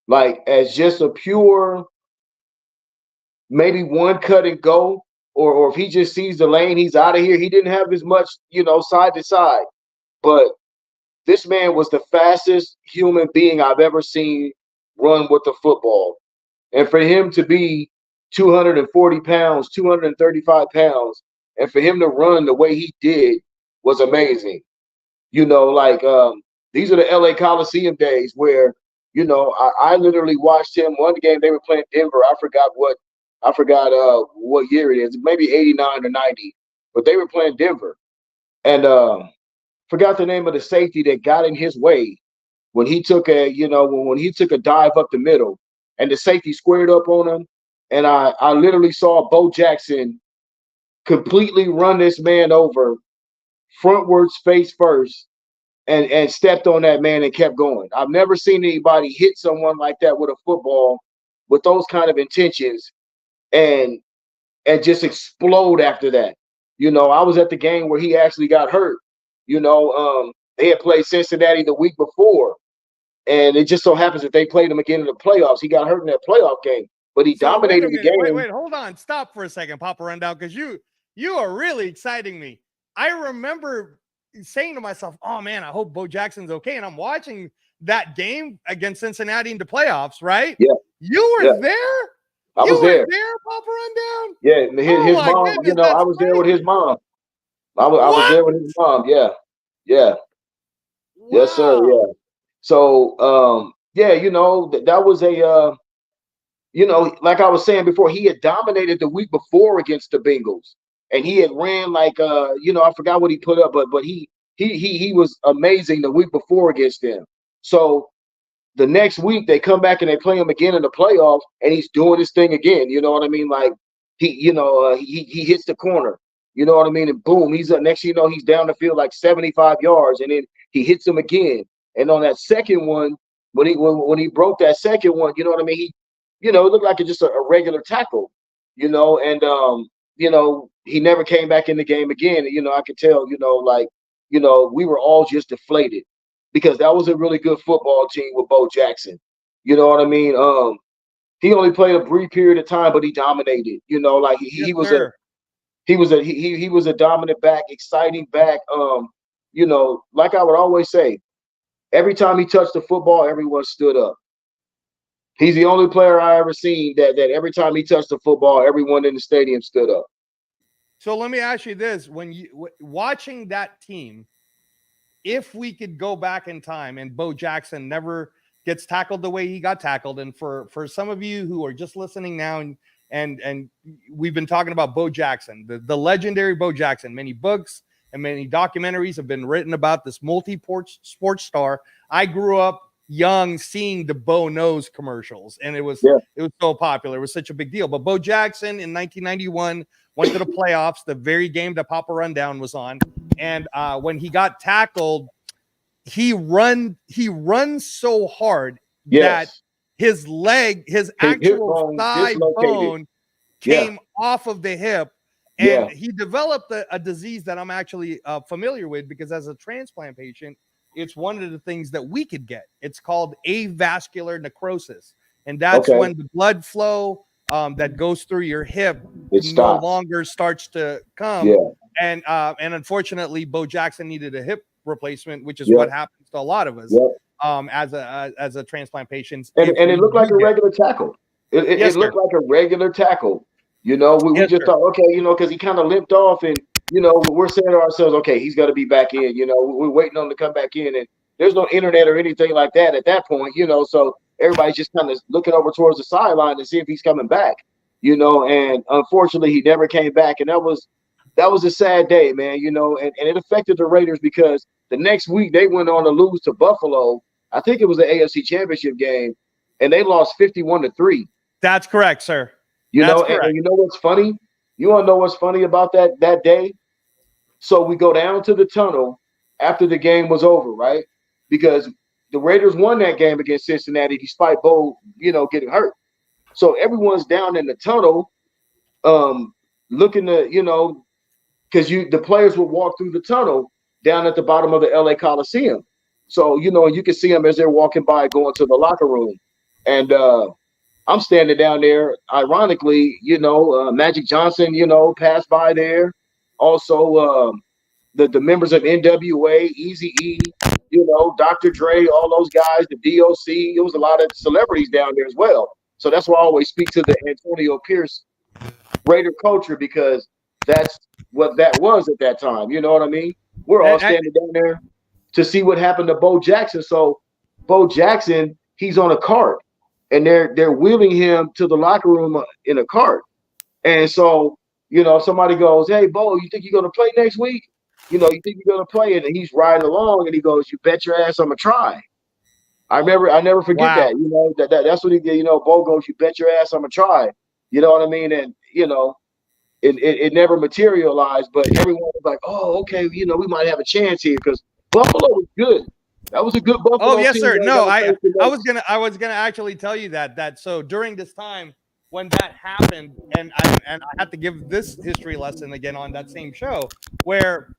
Like, as just a pure, maybe one cut and go, or if he just sees the lane, he's out of here. He didn't have as much, you know, side to side, but this man was the fastest human being I've ever seen run with the football. And for him to be 240 pounds, 235 pounds, and for him to run the way he did was amazing. You know, like these are the LA Coliseum days where, you know, I literally watched him one game. They were playing Denver. I forgot what year it is, maybe 89 or 90, but they were playing Denver. And forgot the name of the safety that got in his way when he took when he took a dive up the middle and the safety squared up on him. And I literally saw Bo Jackson completely run this man over frontwards, face first, and stepped on that man and kept going. I've never seen anybody hit someone like that with a football with those kind of intentions and just explode after that. You know, I was at the game where he actually got hurt. You know, they had played Cincinnati the week before, and it just so happens that they played him again in the playoffs. He got hurt in that playoff game, but he dominated the game. Wait, hold on. Stop for a second, Papa Rundown, because you are really exciting me. I remember saying to myself, oh, man, I hope Bo Jackson's okay. And I'm watching that game against Cincinnati in the playoffs, right? Yeah. You were there? I was there. Papa Rundown? Yeah, his mom, goodness, you know, I was there with his mom. I was there with his mom. Yeah. Wow. Yes, sir. Yeah. So, yeah, you know, that was a, you know, like I was saying before, he had dominated the week before against the Bengals, and he had ran like, you know, I forgot what he put up, but he was amazing the week before against them. So the next week they come back and they play him again in the playoffs, and he's doing his thing again. You know what I mean? Like he hits the corner. You know what I mean? And boom, he's next thing you know, he's down the field like 75 yards, and then he hits him again. And on that second one, when he broke that second one, you know what I mean? He, you know, it looked like just a regular tackle, you know, and you know, he never came back in the game again. You know, I could tell, you know, like, you know, we were all just deflated because that was a really good football team with Bo Jackson. You know what I mean? He only played a brief period of time, but he dominated. You know, like he was a dominant back, exciting back. You know, like I would always say, every time he touched the football, everyone stood up. He's the only player I ever seen that every time he touched the football, everyone in the stadium stood up. So let me ask you this: when you watching that team, if we could go back in time and Bo Jackson never gets tackled the way he got tackled, and for some of you who are just listening now, and we've been talking about Bo Jackson, the legendary Bo Jackson, many books and many documentaries have been written about this sports star. I grew up young seeing the Bo Knows commercials, and it was so popular. It was such a big deal. But Bo Jackson in 1991 went to the playoffs, the very game that Papa Rundown was on. And when he got tackled, he runs so hard that his actual thigh bone came off of the hip. And he developed a disease that I'm actually familiar with, because as a transplant patient, it's one of the things that we could get. It's called avascular necrosis. And that's when the blood flow that goes through your hip no longer starts to come. And unfortunately, Bo Jackson needed a hip replacement, which is what happens to a lot of us as a transplant patient. And it looked like a regular tackle. It looked like a regular tackle. You know, we just thought, okay, you know, because he kind of limped off, and, you know, we're saying to ourselves, okay, he's got to be back in. You know, we're waiting on him to come back in. And there's no internet or anything like that at that point, you know. So everybody's just kind of looking over towards the sideline to see if he's coming back, you know. And unfortunately, he never came back, and that was a sad day, man. You know, and it affected the Raiders because the next week they went on to lose to Buffalo. I think it was the AFC Championship game, and they lost 51-3. That's correct, sir. You That's know, correct. and you know what's funny? You want to know what's funny about that day? So we go down to the tunnel after the game was over, right? Because the Raiders won that game against Cincinnati despite Bo, you know, getting hurt. So everyone's down in the tunnel, looking to, you know, because the players would walk through the tunnel down at the bottom of the LA Coliseum. So, you know, you can see them as they're walking by going to the locker room. And I'm standing down there. Ironically, you know, Magic Johnson, you know, passed by there. Also, the members of NWA, Eazy-E, you know, Dr. Dre, all those guys, the DOC. It was a lot of celebrities down there as well. So that's why I always speak to the Antonio Pierce Raider culture, because that's what that was at that time. You know what I mean? We're all standing down there to see what happened to Bo Jackson. So Bo Jackson, he's on a cart, and they're wheeling him to the locker room in a cart. And so, you know, somebody goes, "Hey, Bo, you think you're gonna play next week? You know, you think you're gonna play it?" And he's riding along, and he goes, "You bet your ass I'm gonna try." I never forget that. You know, that's what he did. You know, Bo goes, "You bet your ass I'm gonna try." You know what I mean? And you know, it never materialized, but everyone was like, "Oh, okay, you know, we might have a chance here," because Buffalo was good. That was a good Buffalo. Oh yes, team. sir. No, I was gonna actually tell you that. So during this time when that happened, and I had to give this history lesson again on that same show, where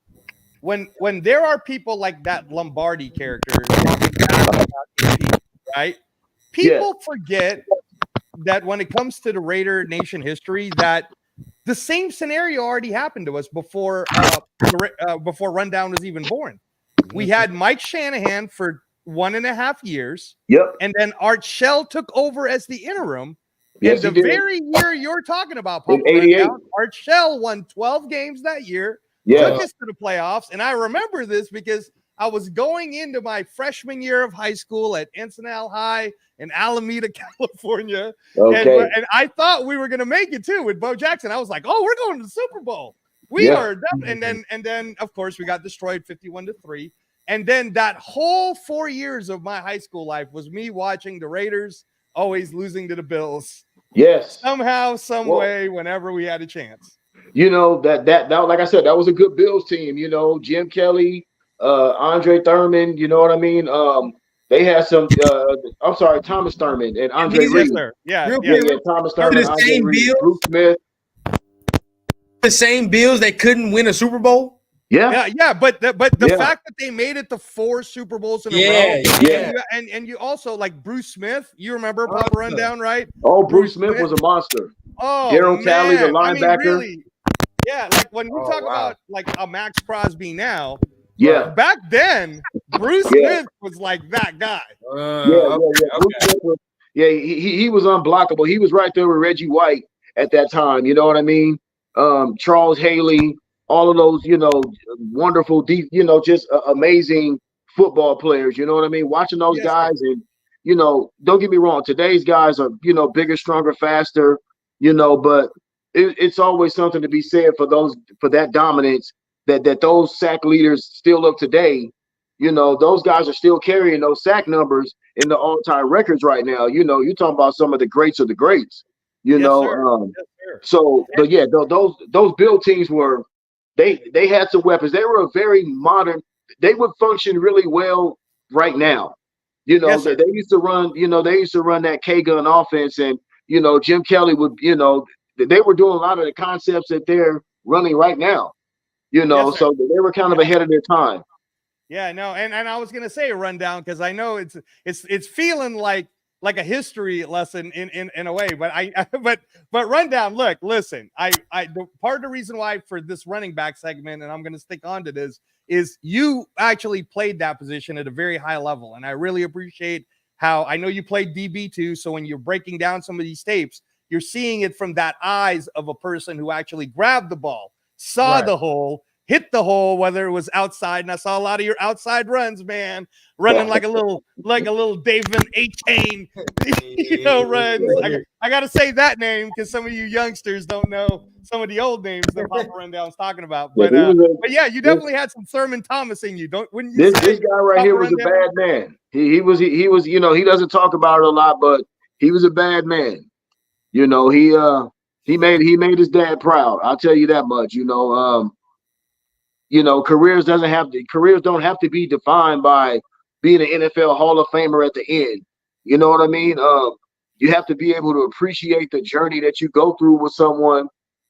when there are people like that Lombardi character, right? People forget that when it comes to the Raider Nation history, that the same scenario already happened to us before before Rundown was even born. We had Mike Shanahan for 1.5 years. Yep. And then Art Shell took over as the interim. Yes, in the very year you're talking about, Papa Rundown, Art Shell won 12 games that year, took us to the playoffs. And I remember this because I was going into my freshman year of high school at Encinal High in Alameda, California. Okay. And I thought we were going to make it too with Bo Jackson. I was like, oh, we're going to the Super Bowl. We are done. And then of course we got destroyed 51-3. And then that whole 4 years of my high school life was me watching the Raiders always losing to the Bills. Yes. Somehow, some way, whenever we had a chance. You know, that like I said, that was a good Bills team. You know, Jim Kelly, Andre Thurman, you know what I mean? They had some I'm sorry, Thomas Thurman and Andre Reed. Yeah, Thomas Thurman, Andre Reed, Bruce Smith. The same Bills that couldn't win a Super Bowl. But the fact that they made it to 4 Super Bowls in a row, and you also like Bruce Smith, you remember Papa Rundown, right? Oh, Bruce Smith was a monster. Oh, Daryl Talley, the linebacker. I mean, really, like when we talk about like a Max Crosby now, back then Bruce Smith was like that guy. Bruce Smith was, he was unblockable. He was right there with Reggie White at that time. You know what I mean? Charles Haley. All of those, you know, wonderful, deep, you know, just amazing football players. You know what I mean? Watching those guys, and you know, don't get me wrong. Today's guys are, you know, bigger, stronger, faster. You know, but it's always something to be said for that dominance that those sack leaders still look today. You know, those guys are still carrying those sack numbers in the all-time records right now. You know, you're talking about some of the greats of the greats. You know, so but yeah, those Bill teams were. They had some weapons. They were a very modern. They would function really well right now. You know, they used to run. You know, they used to run that K-gun offense, and you know, Jim Kelly would. You know, they were doing a lot of the concepts that they're running right now. You know, so they were kind of ahead of their time. Yeah, no, and I was gonna say a Rundown because I know it's feeling like a history lesson in a way, but Rundown, look, listen, part of the reason why for this running back segment, and I'm going to stick on to this, is you actually played that position at a very high level. And I really appreciate how I know you played DB too. So when you're breaking down some of these tapes, you're seeing it from that eyes of a person who actually grabbed the ball, saw the hole, hit the hole, whether it was outside. And I saw a lot of your outside runs, man, running like a little David A-Chain, runs. I got to say that name because some of you youngsters don't know some of the old names that Papa Rundown's talking about. But yeah, you definitely had some Thurman Thomas in you, wouldn't you say? This guy right here was a bad man. He was, he doesn't talk about it a lot, but he was a bad man. He made his dad proud. I'll tell you that much. Careers don't have to be defined by being an NFL Hall of Famer at the end. You know what I mean? You have to be able to appreciate the journey that you go through with someone.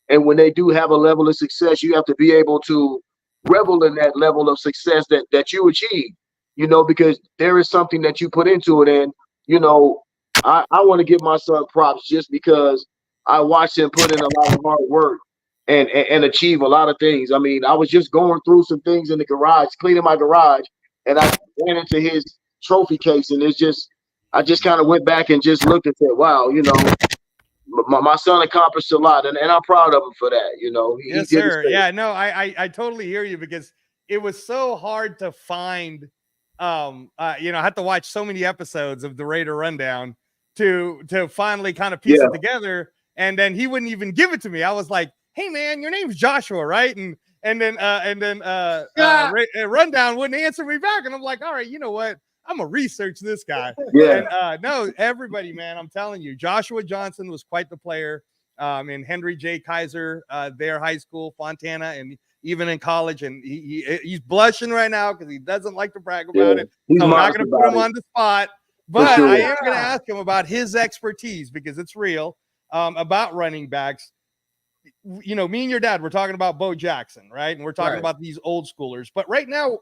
And when they do have a level of success, you have to be able to revel in that level of success that you achieve, because there is something that you put into it. And, I want to give my son props just because I watched him put in a lot of hard work and achieve a lot of things. I mean, I was just going through some things in the garage, cleaning my garage, and I ran into his trophy case, and I just kind of went back and just looked and said, wow, my son accomplished a lot, and I'm proud of him for that. Yes, sir. Yeah, no, I totally hear you, because it was so hard to find. I had to watch so many episodes of the Raider Rundown to finally kind of piece it together. And then he wouldn't even give it to me. I was like, "Hey, man, your name's Joshua, right?" And then Rundown wouldn't answer me back, and I'm like, "All right, you know what? I'm gonna research this guy." Yeah. And no, everybody, man, I'm telling you, Joshua Johnson was quite the player. And Henry J. Kaiser, their high school, Fontana, and even in college, and he's blushing right now because he doesn't like to brag about it. So I'm not going to put him on the spot, but sure. I am going to ask him about his expertise, because it's real, about running backs. Me and your dad, we're talking about Bo Jackson, right? And we're talking about these old schoolers. But right now,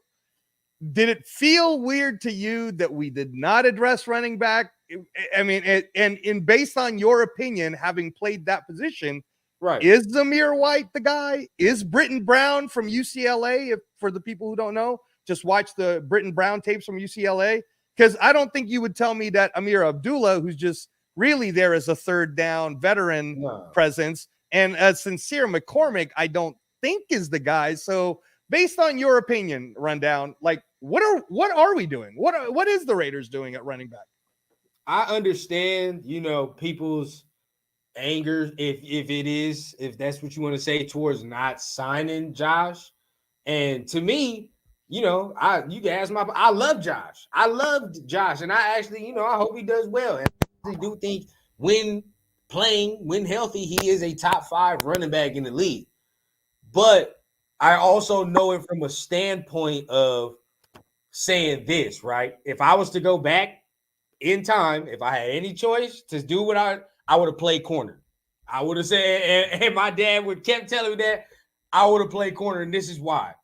did it feel weird to you that we did not address running back? I mean, and based on your opinion, having played that position, right? Is Zamir White the guy? Is Britton Brown from UCLA? If for the people who don't know, just watch the Britton Brown tapes from UCLA, because I don't think you would tell me that Amir Abdullah, who's just really there as a third down veteran presence, and a Sincere McCormick, I don't think is the guy. So based on your opinion, Rundown, like what are we doing? What is the Raiders doing at running back? I understand, people's anger, if that's what you want to say, towards not signing Josh. And to me, you can ask I love Josh. I loved Josh, and I actually, I hope he does well. And I do think when healthy, he is a top 5 running back in the league. But I also know it from a standpoint of saying this, right? If I was to go back in time, if I had any choice to do what I would have played corner. I would have said, and my dad kept telling me that I would have played corner, and this is why.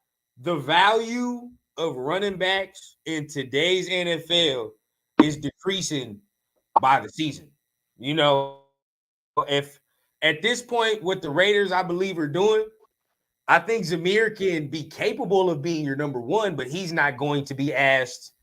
The value of running backs in today's NFL is decreasing by the season. If at this point, what the Raiders, I believe, are doing, I think Zamir can be capable of being your number 1, but he's not going to be asked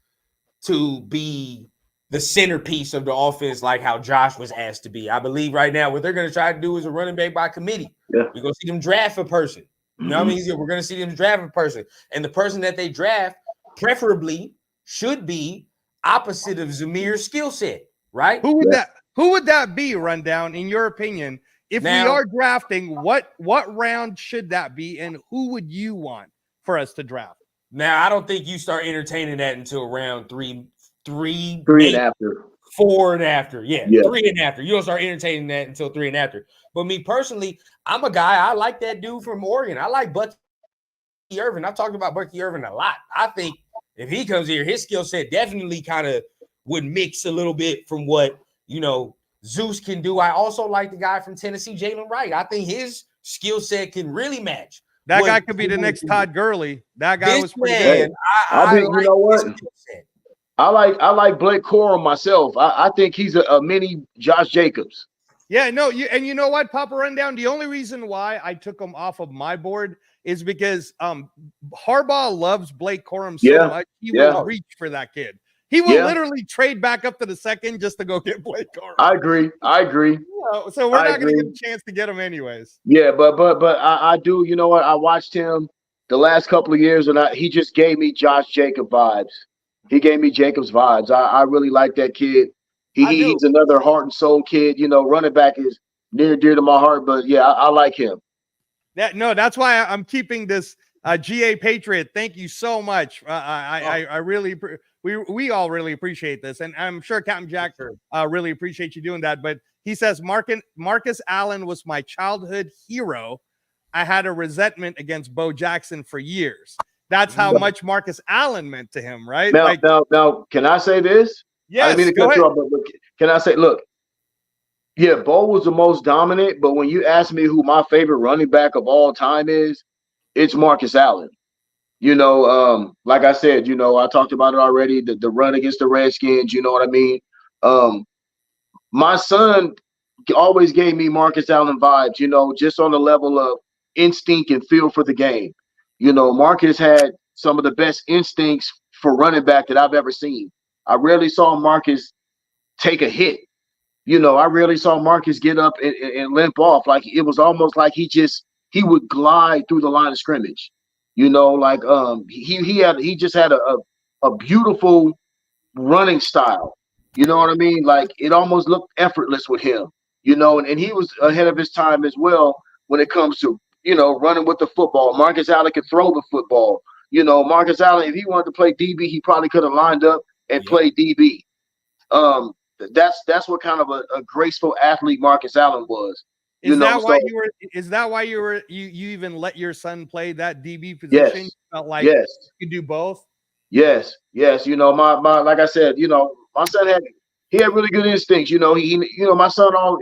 to be the centerpiece of the offense like how Josh was asked to be. I believe right now what they're going to try to do is a running back by committee. Yeah. We're going to see them draft a person. You know what I mean? We're going to see them draft a person. And the person that they draft preferably should be opposite of Zamir's skill set, right? Who would that be, Rundown, in your opinion? If we are drafting, what round should that be, and who would you want for us to draft? Now, I don't think you start entertaining that until round 3 and after. 4 and after. Yeah, 3 and after. You don't start entertaining that until 3 and after. But me personally, I'm a guy, I like that dude from Oregon. I like Bucky Irvin. I've talked about Bucky Irvin a lot. I think if he comes here, his skill set definitely kind of would mix a little bit from what, Zeus can do. I also like the guy from Tennessee, Jalen Wright. I think his skill set can really match. That guy could be the next Todd Gurley. That guy was pretty good. You know what? I like Blake Corum myself. I think he's a mini Josh Jacobs. Yeah, no, you know what, Papa Rundown? The only reason why I took him off of my board is because Harbaugh loves Blake Corum so much. He will reach for that kid. He will literally trade back up to the second just to go get Blake Corum. I agree. So we're not going to get a chance to get him anyways. Yeah, but I do. You know what? I watched him the last couple of years, and he just gave me Josh Jacob vibes. He gave me Jacobs vibes. I really like that kid. He's another heart and soul kid. You know, running back is near and dear to my heart, but yeah, I like him. That's why I'm keeping this GA Patriot. Thank you so much. I really we all really appreciate this, and I'm sure Captain Jack really appreciates you doing that. But he says Marcus Allen was my childhood hero. I had a resentment against Bo Jackson for years. That's how much Marcus Allen meant to him, right? Now, can I say this? Yes, I mean, go ahead. but can I say, look, yeah, Bo was the most dominant, but when you ask me who my favorite running back of all time is, it's Marcus Allen. You know, like I said, you know, I talked about it already, the run against the Redskins, you know what I mean? My son always gave me Marcus Allen vibes, you know, just on the level of instinct and feel for the game. You know, Marcus had some of the best instincts for running back that I've ever seen. I rarely saw Marcus take a hit. You know, I rarely saw Marcus get up and limp off. Like it was almost like he would glide through the line of scrimmage. You know, like he just had a beautiful running style. You know what I mean? Like it almost looked effortless with him. You know, and he was ahead of his time as well when it comes to, you know, running with the football. Marcus Allen could throw the football. You know, Marcus Allen, if he wanted to play DB, he probably could have lined up and played DB. That's what kind of a graceful athlete Marcus Allen was. Is that why you even let your son play that DB position? Yes. You felt like yes. you could do both? Yes. You know, my like I said, you know, my son had really good instincts. You know, my son I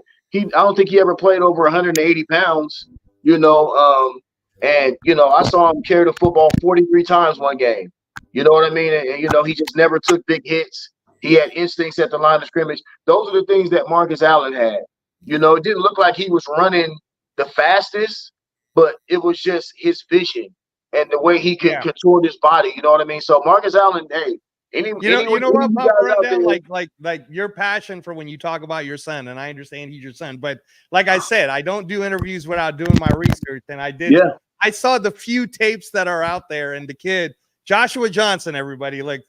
don't think he ever played over 180 pounds, you know, and you know, I saw him carry the football 43 times one game. You know what I mean? And you know, he just never took big hits. He had instincts at the line of scrimmage. Those are the things that Marcus Allen had. You know, it didn't look like he was running the fastest, but it was just his vision and the way he could contort his body. You know what I mean? So Marcus Allen, hey, you know what, Papa Rundown, like your passion for when you talk about your son, and I understand he's your son, but like I said, I don't do interviews without doing my research, and I saw the few tapes that are out there, and the kid, Joshua Johnson, everybody, look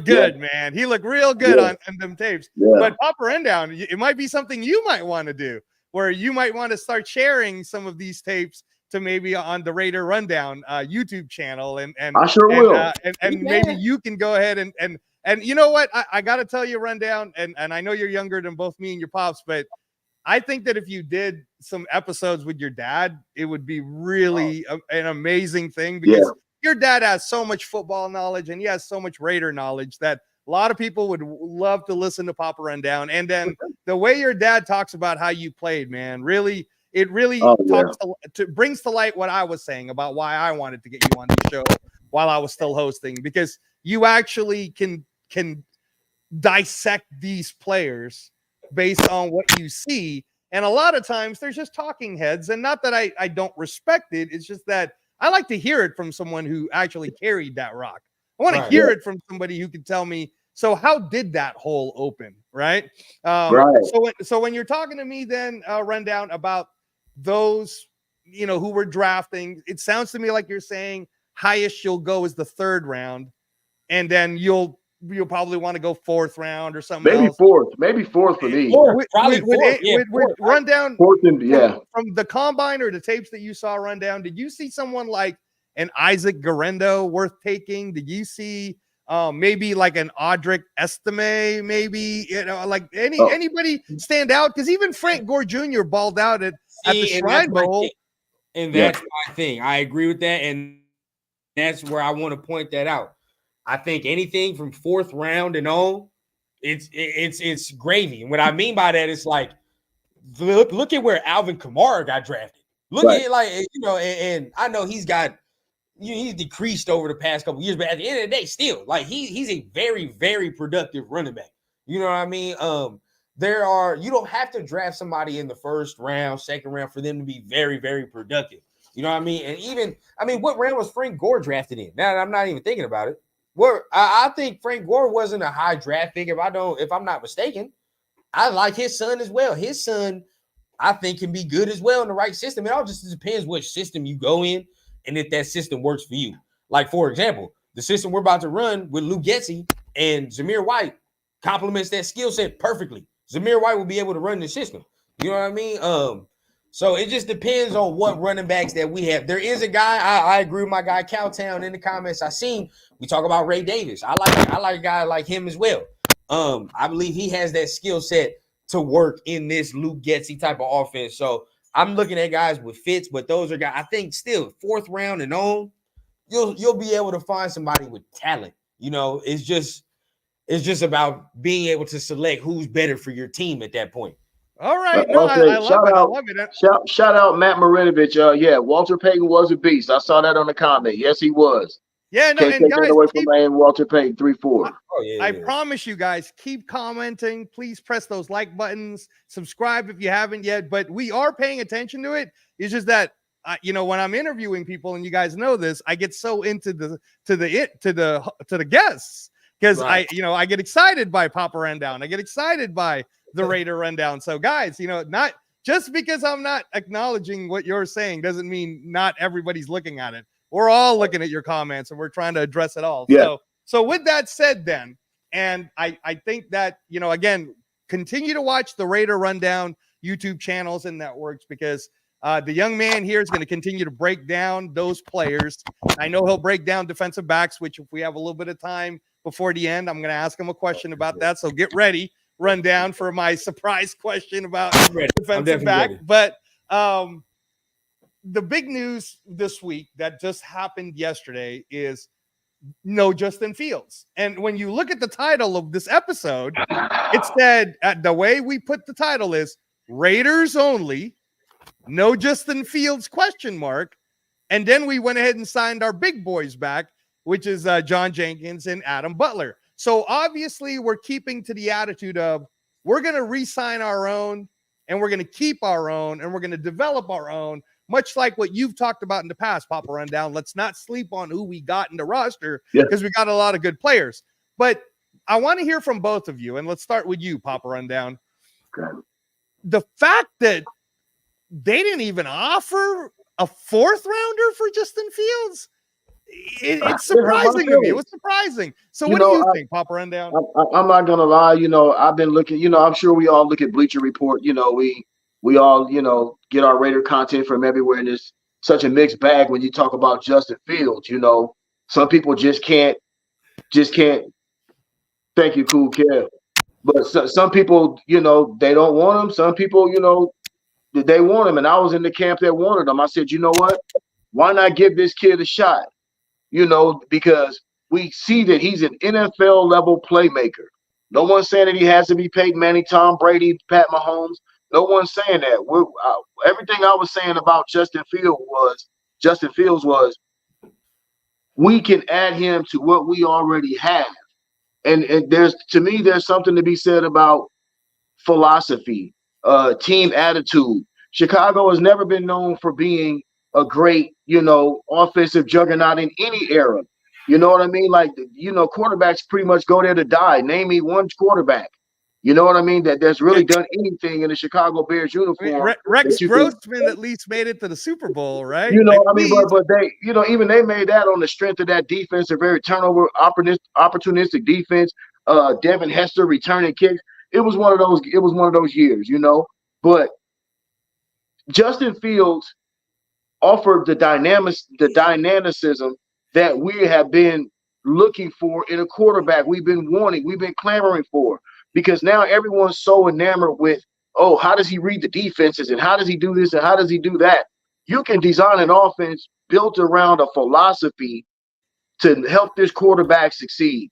good, man. He looked real good on them tapes. But Papa Rundown, it might be something you might want to do, where you might want to start sharing some of these tapes to maybe on the Raider Rundown YouTube channel, and I sure will. And maybe you can go ahead and you know what, I got to tell you, Rundown, and I know you're younger than both me and your pops, but I think that if you did some episodes with your dad, it would be really an amazing thing, because your dad has so much football knowledge and he has so much Raider knowledge that a lot of people would love to listen to Papa Rundown. And then the way your dad talks about how you played, man, really brings to light what I was saying about why I wanted to get you on the show while I was still hosting, because you actually can dissect these players based on what you see. And a lot of times there's just talking heads, and not that I don't respect it. It's just that I like to hear it from someone who actually carried that rock. I want to hear it from somebody who can tell me, so how did that hole open, right? So when you're talking to me then, Rundown, about those, you know, who were drafting, it sounds to me like you're saying highest you'll go is the 3rd round, and then you'll probably want to go 4th round or something. Maybe else. 4th for me. Probably 4th. Rundown, 4th, from the combine or the tapes that you saw, Rundown, did you see someone like an Isaac Garendo worth taking? Did you see maybe like an Audric Estime, maybe, you know, like anybody stand out? Because even Frank Gore Jr. balled out at the Shrine Bowl. And that's my thing. I agree with that, and that's where I want to point that out. I think anything from 4th round and on, it's gravy. And what I mean by that is, like, look at where Alvin Kamara got drafted. Look at it, like, you know, and I know he's decreased over the past couple years, but at the end of the day, still, like, he's a very, very productive running back. You know what I mean? You don't have to draft somebody in the 1st round, 2nd round for them to be very, very productive. You know what I mean? And even, what round was Frank Gore drafted in? Now I'm not even thinking about it. I think Frank Gore wasn't a high draft pick, if I'm not mistaken. I like his son as well. His son, I think, can be good as well in the right system. It all just depends which system you go in. and if that system works for you. Like, for example, the system we're about to run with Luke Getsy and Zamir White complements that skill set perfectly. Zamir White will be able to run the system. You know what I mean? So it just depends on what running backs that we have. There is a guy, I agree with my guy Cowtown in the comments. I seen we talk about Ray Davis. I like a guy like him as well. I believe he has that skill set to work in this Luke Getsy type of offense. So I'm looking at guys with fits, but those are guys I think still 4th round and on, you'll be able to find somebody with talent. You know, it's just about being able to select who's better for your team at that point. All right. No, okay, I love it. I love it. Shout out Matt Marinovich. Yeah, Walter Payton was a beast. I saw that on the comment. Yes, he was. Yeah, no, Can't and take guys, that away from my Walter Payton 3-4. I promise you guys, keep commenting. Please press those like buttons. Subscribe if you haven't yet. But we are paying attention to it. It's just that you know, when I'm interviewing people, and you guys know this, I get so into the guests because I get excited by Papa Rundown. I get excited by the Raider Rundown. So guys, you know, not just because I'm not acknowledging what you're saying doesn't mean not everybody's looking at it. We're all looking at your comments and we're trying to address it all. Yeah. So with that said then, and I think that, you know, again, continue to watch the Raider Rundown YouTube channels and networks because the young man here is going to continue to break down those players. I know he'll break down defensive backs, which if we have a little bit of time before the end, I'm going to ask him a question about that. So get ready, Rundown, for my surprise question about defensive back. Ready. But the big news this week that just happened yesterday is no Justin Fields. And when you look at the title of this episode, it said the way we put the title is Raiders only, no Justin Fields ? And then we went ahead and signed our big boys back, which is John Jenkins and Adam Butler. So obviously we're keeping to the attitude of we're going to re-sign our own and we're going to keep our own and we're going to develop our own, much like what you've talked about in the past, Papa Rundown. Let's not sleep on who we got in the roster because we got a lot of good players. But I want to hear from both of you, and let's start with you, Papa Rundown. Okay. The fact that they didn't even offer a 4th rounder for Justin Fields, it's surprising to me. It was surprising. So what do you think, Papa Rundown? I'm not gonna lie. You know, I've been looking. You know, I'm sure we all look at Bleacher Report. You know, we all, you know, get our Raider content from everywhere, and it's such a mixed bag when you talk about Justin Fields. You know, some people just can't. Thank you, Cool Kev. But some people, you know, they don't want him. Some people, you know, they want him. And I was in the camp that wanted him. I said, you know what? Why not give this kid a shot? You know, because we see that he's an NFL level playmaker. No one's saying that he has to be Peyton Manning, Tom Brady, Pat Mahomes. No one's saying that. Everything I was saying about Justin Fields was we can add him to what we already have. And there's something to be said about philosophy, team attitude. Chicago has never been known for being a great, you know, offensive juggernaut in any era. You know what I mean? Like, you know, quarterbacks pretty much go there to die. Name me one quarterback. You know what I mean? That's really done anything in the Chicago Bears uniform. Rex Grossman at least made it to the Super Bowl, right? You know, I mean, but they, you know, even they made that on the strength of that defense, a very turnover, opportunistic defense. Devin Hester returning kicks. It was one of those years, you know. But Justin Fields offered the dynamicism that we have been looking for in a quarterback. We've been wanting, we've been clamoring for, because now everyone's so enamored with, oh, how does he read the defenses and how does he do this and how does he do that? You can design an offense built around a philosophy to help this quarterback succeed.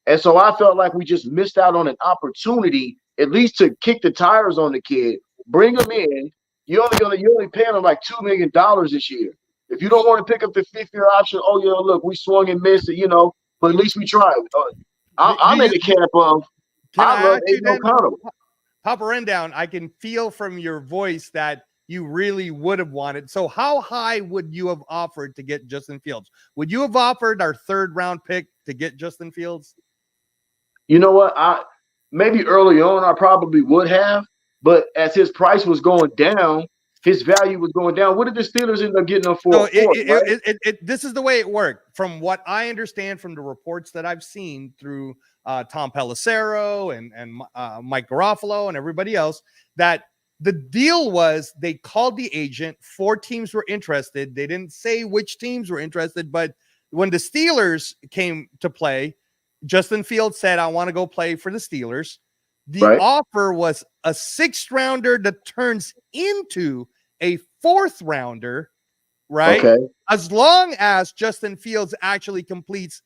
And so I felt like we just missed out on an opportunity, at least to kick the tires on the kid, bring him in. You're only paying him like $2 million this year. If you don't want to pick up the 5th-year option, oh yeah, look, we swung and missed it, you know, but at least we tried. I'm in the camp of I love Aiden O'Connell. Papa Rundown, I can feel from your voice that you really would have wanted. So how high would you have offered to get Justin Fields? Would you have offered our 3rd round pick to get Justin Fields? You know what? Maybe early on I probably would have, but as his price was going down, his value was going down. What did the Steelers end up getting him for? So Right? this is the way it worked. From what I understand from the reports that I've seen through Tom Pelissero and Mike Garofalo and everybody else, that the deal was they called the agent. 4 teams were interested. They didn't say which teams were interested, but when the Steelers came to play, Justin Fields said, I want to go play for the Steelers. The Right. offer was a 6th rounder that turns into a 4th rounder, right? Okay. As long as Justin Fields actually completes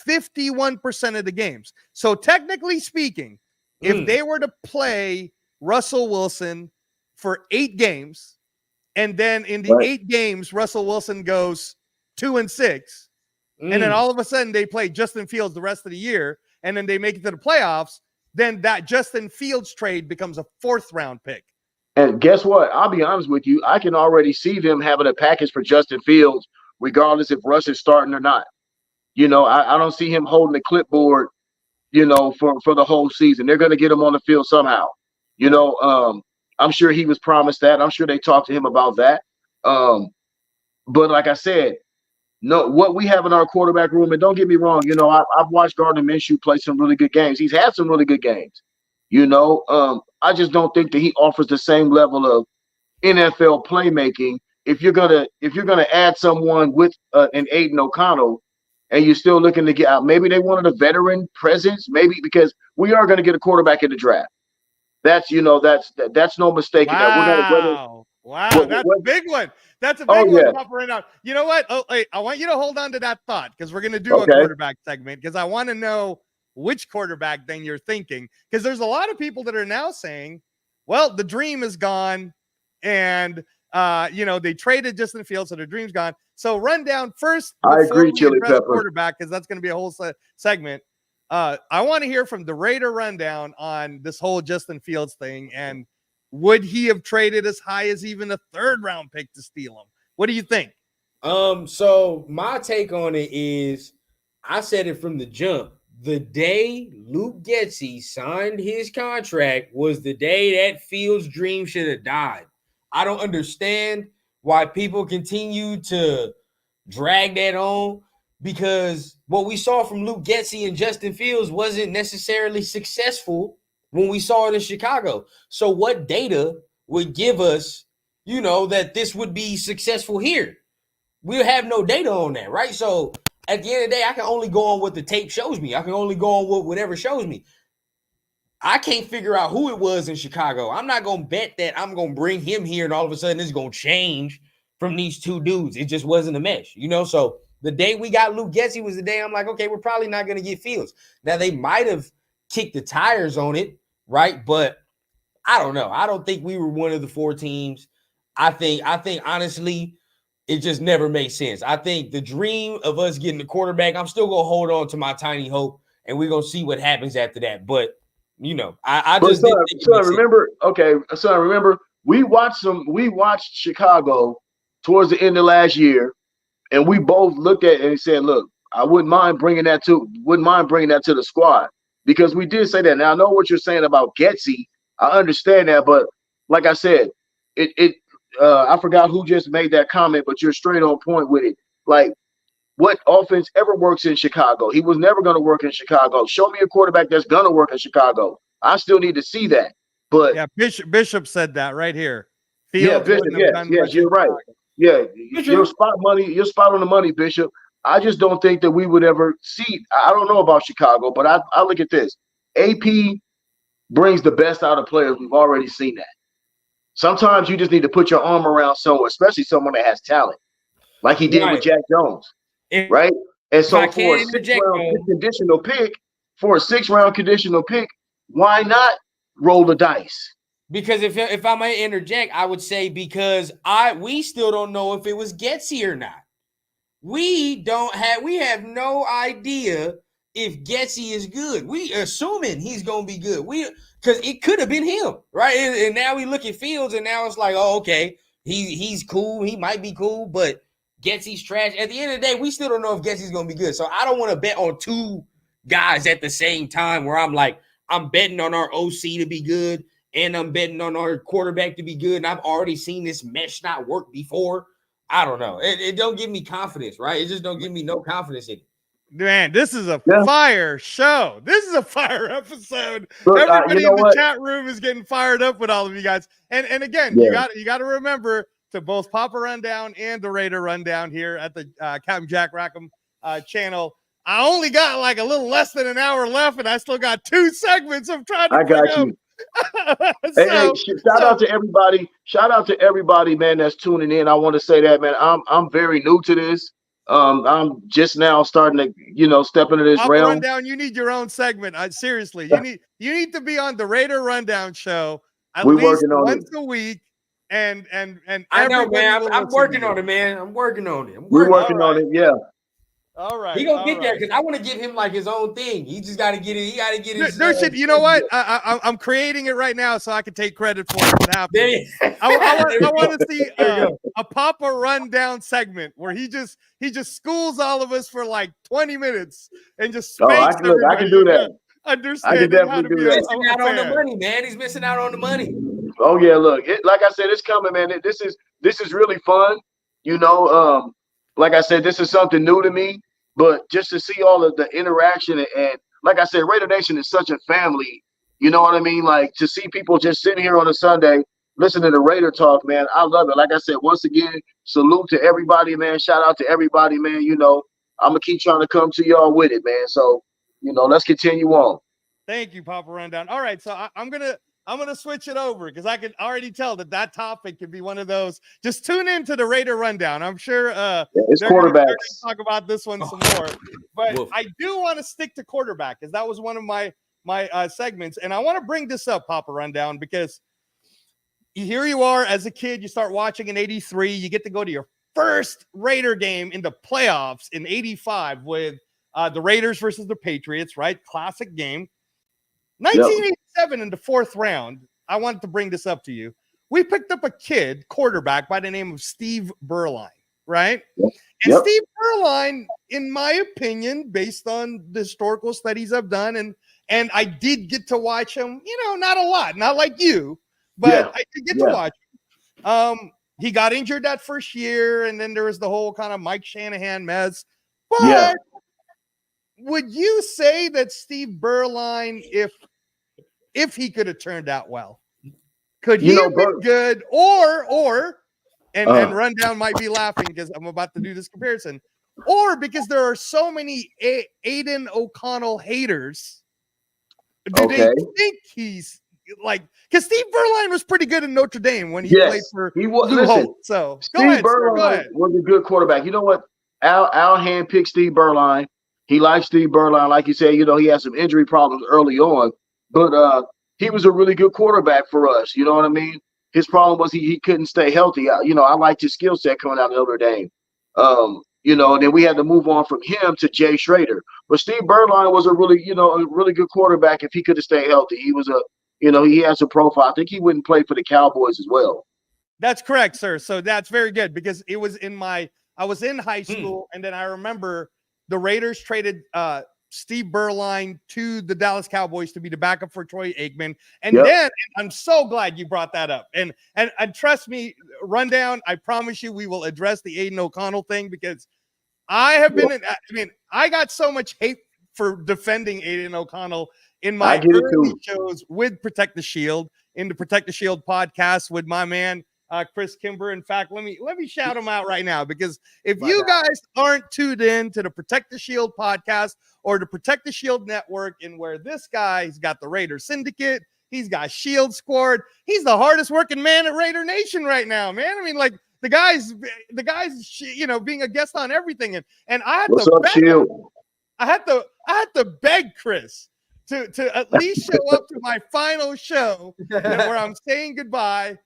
51% of the games. So technically speaking, if they were to play Russell Wilson for 8 games, and then in the 8 games, Russell Wilson goes 2-6, and then all of a sudden they play Justin Fields the rest of the year, and then they make it to the playoffs, then that Justin Fields trade becomes a 4th round pick. And guess what? I'll be honest with you. I can already see them having a package for Justin Fields, regardless if Russ is starting or not. You know, I don't see him holding the clipboard, you know, for the whole season. They're going to get him on the field somehow. You know, I'm sure he was promised that. I'm sure they talked to him about that. But like I said, no, what we have in our quarterback room, and don't get me wrong, you know, I've watched Gardner Minshew play some really good games. He's had some really good games. You know, I just don't think that he offers the same level of NFL playmaking. If you're gonna add someone with an Aiden O'Connell, and you're still looking to get out, maybe they wanted a veteran presence, maybe because we are going to get a quarterback in the draft. That's no mistake. Wow, that's a big one. That's a big one. Right now. You know what? Oh, wait, I want you to hold on to that thought because we're going to do a quarterback segment because I want to know which quarterback then you're thinking, because there's a lot of people that are now saying, well, the dream is gone, and you know, they traded Justin Fields, so their dream's gone. So run down first. I agree, Chili Pepper. Quarterback, because that's going to be a whole segment. I want to hear from the Raider rundown on this whole Justin Fields thing, and would he have traded as high as even a 3rd round pick to steal him? What do you think? So my take on it is, I said it from the jump. The day Luke Getsy signed his contract was the day that Fields' dream should have died. I don't understand why people continue to drag that on, because what we saw from Luke Getsy and Justin Fields wasn't necessarily successful when we saw it in Chicago. So what data would give us, you know, that this would be successful here? We'll have no data on that, right? So at the end of the day, I can only go on what the tape shows me. I can only go on whatever shows me. I can't figure out who it was in Chicago. I'm not going to bet that I'm going to bring him here and all of a sudden it's going to change from these 2 dudes. It just wasn't a mesh, you know? So the day we got Luke Getsy was the day I'm like, okay, we're probably not going to get Fields. Now, they might have kicked the tires on it, right? But I don't know. I don't think we were one of the 4 teams. I think honestly, it just never made sense. I think the dream of us getting the quarterback, I'm still going to hold on to my tiny hope, and we're going to see what happens after that. But, you know, I just didn't think remember, we watched Chicago towards the end of last year, and we both looked at it and said, look, I wouldn't mind bringing that to the squad, because we did say that. Now, I know what you're saying about Getsy. I understand that, but like I said, I forgot who just made that comment, but you're straight on point with it. Like, what offense ever works in Chicago? He was never going to work in Chicago. Show me a quarterback that's going to work in Chicago. I still need to see that. But yeah, Bishop said that right here. Fields, yeah, Bishop. Yes, you're right. Yeah, your spot on the money, Bishop. I just don't think that we would ever see. I don't know about Chicago, but I look at this. AP brings the best out of players. We've already seen that. Sometimes you just need to put your arm around someone, especially someone that has talent, like he did with Jack Jones, right? And so for a 6th-round conditional pick, why not roll the dice? Because if I might interject, I would say because we still don't know if it was Getsy or not. We have no idea if Getsy is good. We assuming he's gonna be good. Because it could have been him, right? And now we look at Fields, and now it's like, oh, okay, he's cool. He might be cool, but Getsy's trash. At the end of the day, we still don't know if Getsy's gonna be good. So I don't want to bet on 2 guys at the same time where I'm like, I'm betting on our OC to be good, and I'm betting on our quarterback to be good, and I've already seen this mesh not work before. I don't know. It don't give me confidence, right? It just don't give me no confidence in it. Man, this is a fire show. This is a fire episode. Look, Everybody you know in the what? chat room is getting fired up with all of you guys. And again, Yeah. you got to remember to both Papa Rundown and the Raider Rundown here at the Captain Jack Rackham channel. I only got like a little less than an hour left, and I still got 2 segments I'm trying to bring up. Hey, shout out to everybody. Shout out to everybody, man, that's tuning in. I want to say that, man. I'm very new to this. I'm just now starting to, step into this Papa realm. Rundown, you need your own segment. Seriously, you need to be on the Raider Rundown show at We least working on once a week. And I know, man. everybody will I'm listen working to on it, man. I'm working on it. We're working on it. Yeah. All right. He gonna get there because I want to give him like his own thing. He just got to get it. He got to get his. You know what? I'm creating it right now so I can take credit for it. What happened? I want to see a Papa Rundown segment where he just schools all of us for like 20 minutes and just spanks everybody. I can do that. Understand? I can definitely do that. He's missing out on the money, man. He's missing out on the money. Oh yeah, look, like I said, it's coming, man. This is really fun. Like I said, this is something new to me. But just to see all of the interaction and like I said, Raider Nation is such a family. You know what I mean? Like to see people just sitting here on a Sunday listening to Raider talk, man. I love it. Like I said, once again, salute to everybody, man. Shout out to everybody, man. I'm gonna keep trying to come to y'all with it, man. So, let's continue on. Thank you, Papa Rundown. All right, so I'm gonna switch it over because I can already tell that topic could be one of those. Just tune into the Raider Rundown. I'm sure it's quarterbacks. They're gonna talk about this one some more, but I do want to stick to quarterback because that was one of my segments, and I want to bring this up, Papa Rundown, because here you are as a kid. You start watching in '83. You get to go to your first Raider game in the playoffs in '85 with the Raiders versus the Patriots. Right, classic game. 1987 in the 4th round, I wanted to bring this up to you. We picked up a kid quarterback by the name of Steve Berline, right? And Steve Berline, in my opinion, based on the historical studies I've done, and I did get to watch him, not a lot, not like you, but I did get to watch him. He got injured that first year, and then there was the whole kind of Mike Shanahan mess. But would you say that Steve Berline, if he could have turned out well, could he have been good? Or Rundown might be laughing because I'm about to do this comparison, or because there are so many Aiden O'Connell haters. Do they think he's like? Because Steve Berline was pretty good in Notre Dame when he played for Lou Holt. So Steve Berline was a good quarterback. You know what? Al handpicked Steve Berline. He liked Steve Berline, like you said. He had some injury problems early on. But he was a really good quarterback for us. You know what I mean? His problem was he couldn't stay healthy. I liked his skill set coming out of Notre Dame. And then we had to move on from him to Jay Schrader. But Steve Berline was a really good quarterback if he could have stayed healthy. He was he has a profile. I think he wouldn't play for the Cowboys as well. That's correct, sir. So that's very good because it was I was in high school, and then I remember the Raiders traded Steve Berline to the Dallas Cowboys to be the backup for Troy Aikman. And then I'm so glad you brought that up. And trust me, Rundown, I promise you we will address the Aiden O'Connell thing because I have been I got so much hate for defending Aiden O'Connell in my early shows with Protect the Shield, in the Protect the Shield podcast with my man Chris Kimber. In fact, let me shout him out right now because if you guys aren't tuned in to the Protect the Shield podcast or the Protect the Shield network, and where this guy, he's got the Raider Syndicate, he's got Shield Squad, he's the hardest working man at Raider Nation right now, man. I mean, like the guys, being a guest on everything, and I had to beg Chris to at least show up to my final show where I'm saying goodbye.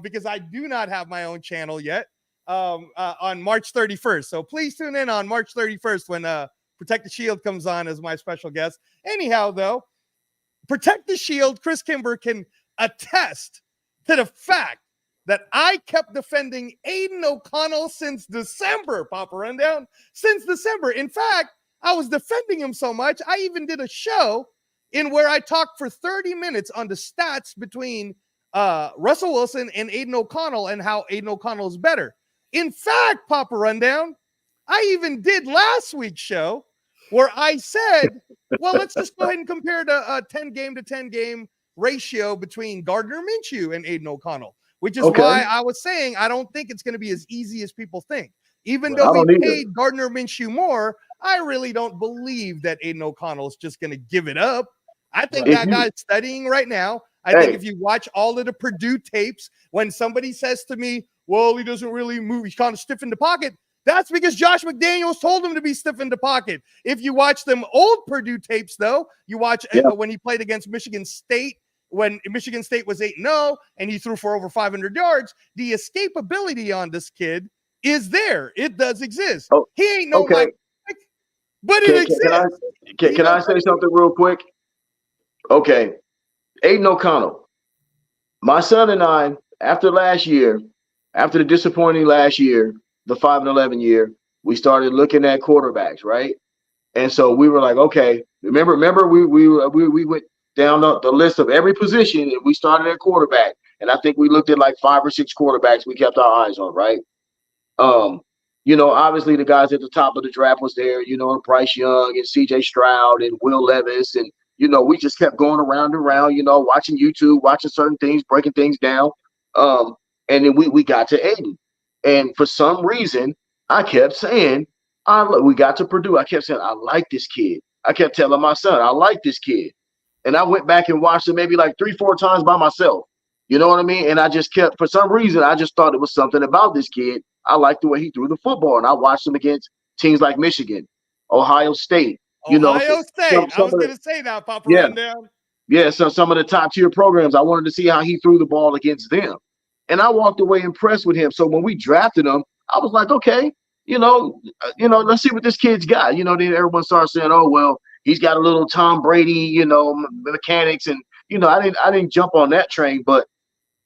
Because I do not have my own channel yet on March 31st. So please tune in on March 31st when Protect the Shield comes on as my special guest. Anyhow, though, Protect the Shield, Chris Kimber can attest to the fact that I kept defending Aiden O'Connell since December, Papa Rundown. Since December. In fact, I was defending him so much, I even did a show in where I talked for 30 minutes on the stats between Russell Wilson and Aiden O'Connell and how Aiden O'Connell is better. In fact, Papa Rundown, I even did last week's show where I said, well, let's just go ahead and compare the 10 game to 10 game ratio between Gardner Minshew and Aiden O'Connell, which is why I was saying I don't think it's going to be as easy as people think. Even though we paid Gardner Minshew more, I really don't believe that Aiden O'Connell is just going to give it up. I think that guy's studying right now. I think if you watch all of the Purdue tapes, when somebody says to me, well, he doesn't really move, he's kind of stiff in the pocket, that's because Josh McDaniels told him to be stiff in the pocket. If you watch them old Purdue tapes, though, you watch when he played against Michigan State, when Michigan State was 8-0 and he threw for over 500 yards, the escapability on this kid is there. It does exist. He ain't no Mike, but it exists. Can I say something real quick? Okay. Aiden O'Connell, my son and I, after the disappointing last year, the 5-11 year, we started looking at quarterbacks, right? And so we were like, okay, remember we went down the list of every position and we started at quarterback. And I think we looked at like 5 or 6 quarterbacks we kept our eyes on, right? Obviously the guys at the top of the draft was there, Bryce Young and CJ Stroud and Will Levis. And, we just kept going around and around, watching YouTube, watching certain things, breaking things down. And then we got to Aiden. And for some reason, I kept saying, we got to Purdue. I kept saying, I like this kid. I kept telling my son, I like this kid. And I went back and watched it maybe like 3-4 times by myself. You know what I mean? And I just kept, for some reason, I just thought it was something about this kid. I liked the way he threw the football. And I watched him against teams like Michigan, Ohio State. Ohio State. I was going to say that, Papa Rundown. Yeah, so some of the top tier programs, I wanted to see how he threw the ball against them. And I walked away impressed with him. So when we drafted him, I was like, okay, let's see what this kid's got. Then everyone started saying, oh, well, he's got a little Tom Brady, mechanics. And, I didn't jump on that train, but